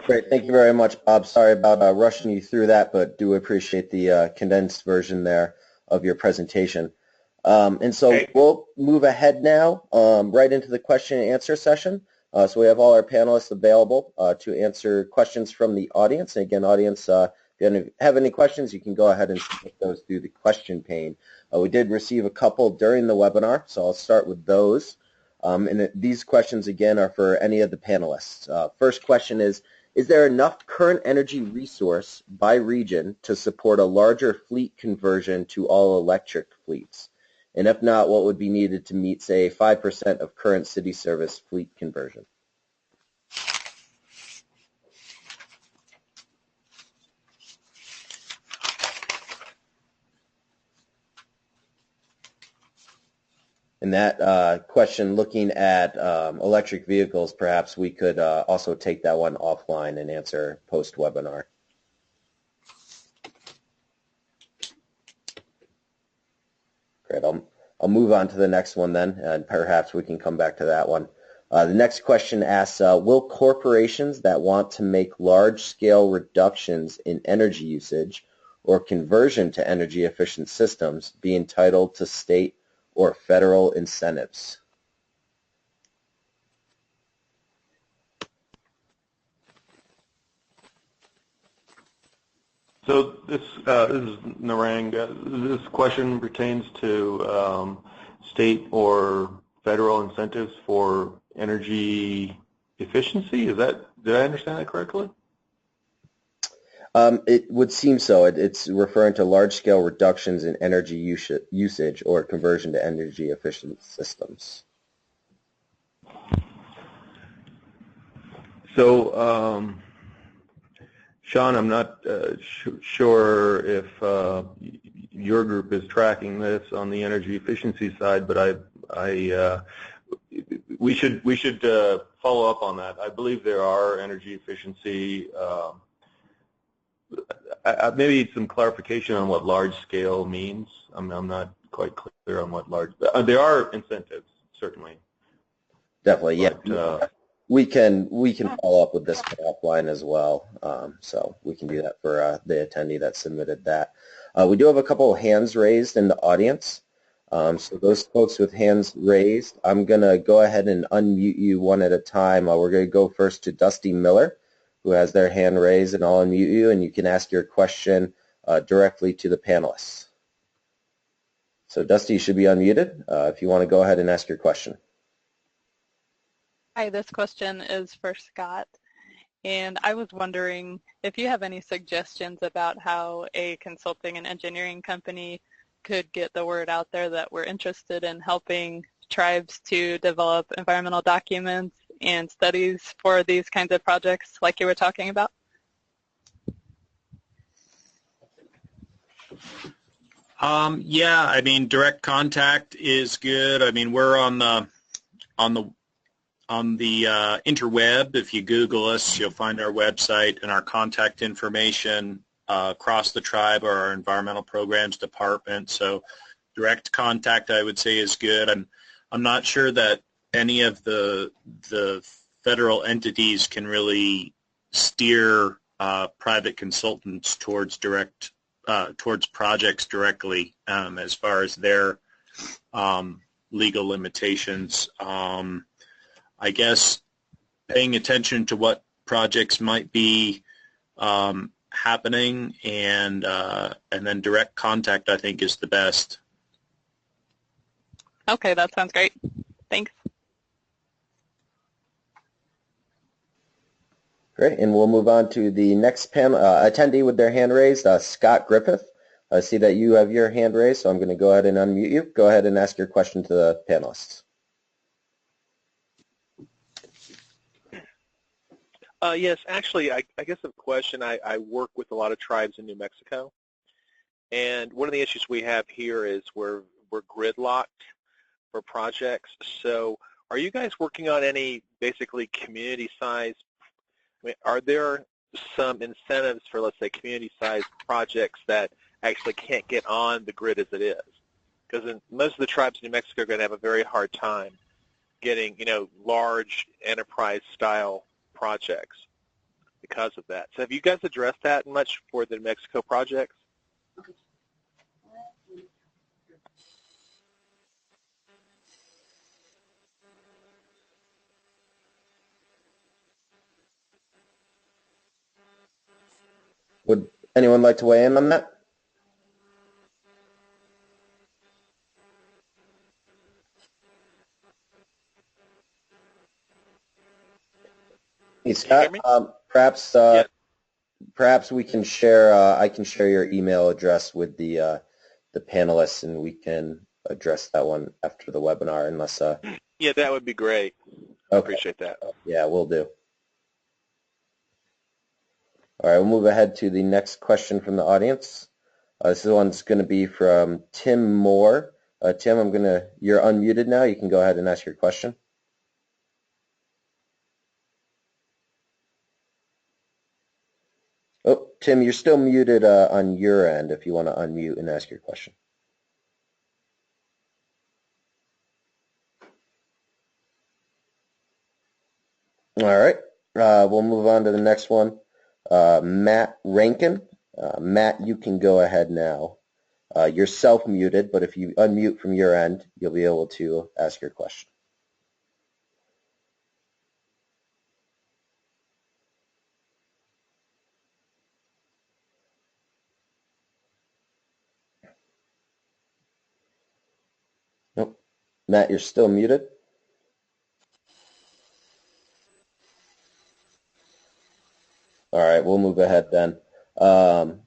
Great. Thank you very much, Bob. Sorry about rushing you through that, but do appreciate the condensed version there of your presentation. And so we'll move ahead now right into the question and answer session. So we have all our panelists available to answer questions from the audience. And again, audience, if you have any questions, you can go ahead and submit those through the question pane. We did receive a couple during the webinar, so I'll start with those. And these questions, again, are for any of the panelists. First question is there enough current energy resource by region to support a larger fleet conversion to all-electric fleets? And if not, what would be needed to meet, say, 5% of current city service fleet conversion? And that question, looking at electric vehicles, perhaps we could also take that one offline and answer post-webinar. Great. I'll move on to the next one then, and perhaps we can come back to that one. The next question asks, will corporations that want to make large-scale reductions in energy usage or conversion to energy-efficient systems be entitled to state or federal incentives? So this is Narang. This question pertains to state or federal incentives for energy efficiency. Did I understand that correctly? It would seem so. It's referring to large-scale reductions in energy usage or conversion to energy-efficient systems. So, Sean, I'm not sure if your group is tracking this on the energy efficiency side, but we should follow up on that. I believe there are energy efficiency. Maybe some clarification on what large scale means. I'm not quite clear on what large. There are incentives, certainly. Definitely, but, yeah. We can follow up with this offline as well. So we can do that for the attendee that submitted that. We do have a couple of hands raised in the audience. So those folks with hands raised, I'm going to go ahead and unmute you one at a time. We're going to go first to Dusty Miller, who has their hand raised, and I'll unmute you, and you can ask your question directly to the panelists. So Dusty, you should be unmuted if you want to go ahead and ask your question. Hi, this question is for Scott, and I was wondering if you have any suggestions about how a consulting and engineering company could get the word out there that we're interested in helping tribes to develop environmental documents and studies for these kinds of projects like you were talking about? Yeah, I mean, direct contact is good. I mean, we're on the interweb. If you Google us, you'll find our website and our contact information across the tribe or our environmental programs department. So direct contact, I would say, is good. I'm not sure that any of the federal entities can really steer private consultants towards projects directly as far as their legal limitations. I guess paying attention to what projects might be happening and then direct contact, I think, is the best. Okay, that sounds great. Thanks. Great, and we'll move on to the next panel attendee with their hand raised, Scott Griffith. I see that you have your hand raised, so I'm going to go ahead and unmute you. Go ahead and ask your question to the panelists. Yes, actually, I guess a question. I work with a lot of tribes in New Mexico, and one of the issues we have here is we're gridlocked for projects. So are you guys working on any basically community-sized, I mean, are there some incentives for, let's say, community-sized projects that actually can't get on the grid as it is? Because most of the tribes in New Mexico are going to have a very hard time getting, large enterprise-style projects because of that. So have you guys addressed that much for the New Mexico projects? Would anyone like to weigh in on that? Hey, Scott, perhaps Yes. perhaps we can share. I can share your email address with the panelists, and we can address that one after the webinar. Unless Yeah, that would be great. I appreciate that. Yeah, we'll do. All right, we'll move ahead to the next question from the audience. This one's going to be from Tim Moore, Tim, you're unmuted now. You can go ahead and ask your question. Oh, Tim, you're still muted on your end if you want to unmute and ask your question. All right, we'll move on to the next one. Matt Rankin. Matt, you can go ahead now. You're self-muted, but if you unmute from your end, you'll be able to ask your question. Nope. Matt, you're still muted. All right, we'll move ahead then. Up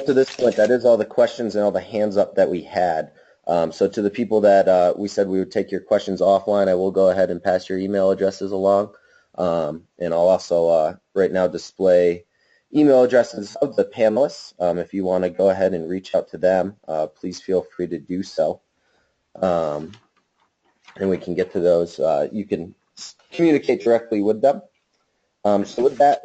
to this point, that is all the questions and all the hands up that we had. So to the people that we said we would take your questions offline, I will go ahead and pass your email addresses along. And I'll also right now display email addresses of the panelists. If you want to go ahead and reach out to them, please feel free to do so. And we can get to those. You can communicate directly with them. So with that,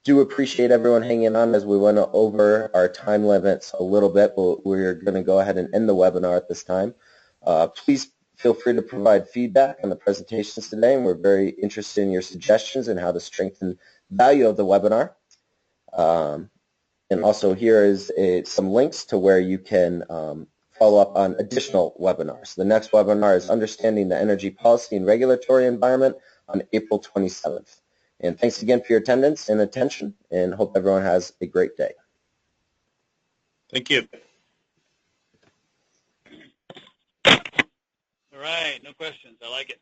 do appreciate everyone hanging on as we went over our time limits a little bit, but we're going to go ahead and end the webinar at this time. Please feel free to provide feedback on the presentations today, and we're very interested in your suggestions and how to strengthen the value of the webinar. And also here is some links to where you can follow up on additional webinars. The next webinar is Understanding the Energy Policy and Regulatory Environment on April 27th. And thanks again for your attendance and attention, and hope everyone has a great day. Thank you. All right, no questions. I like it.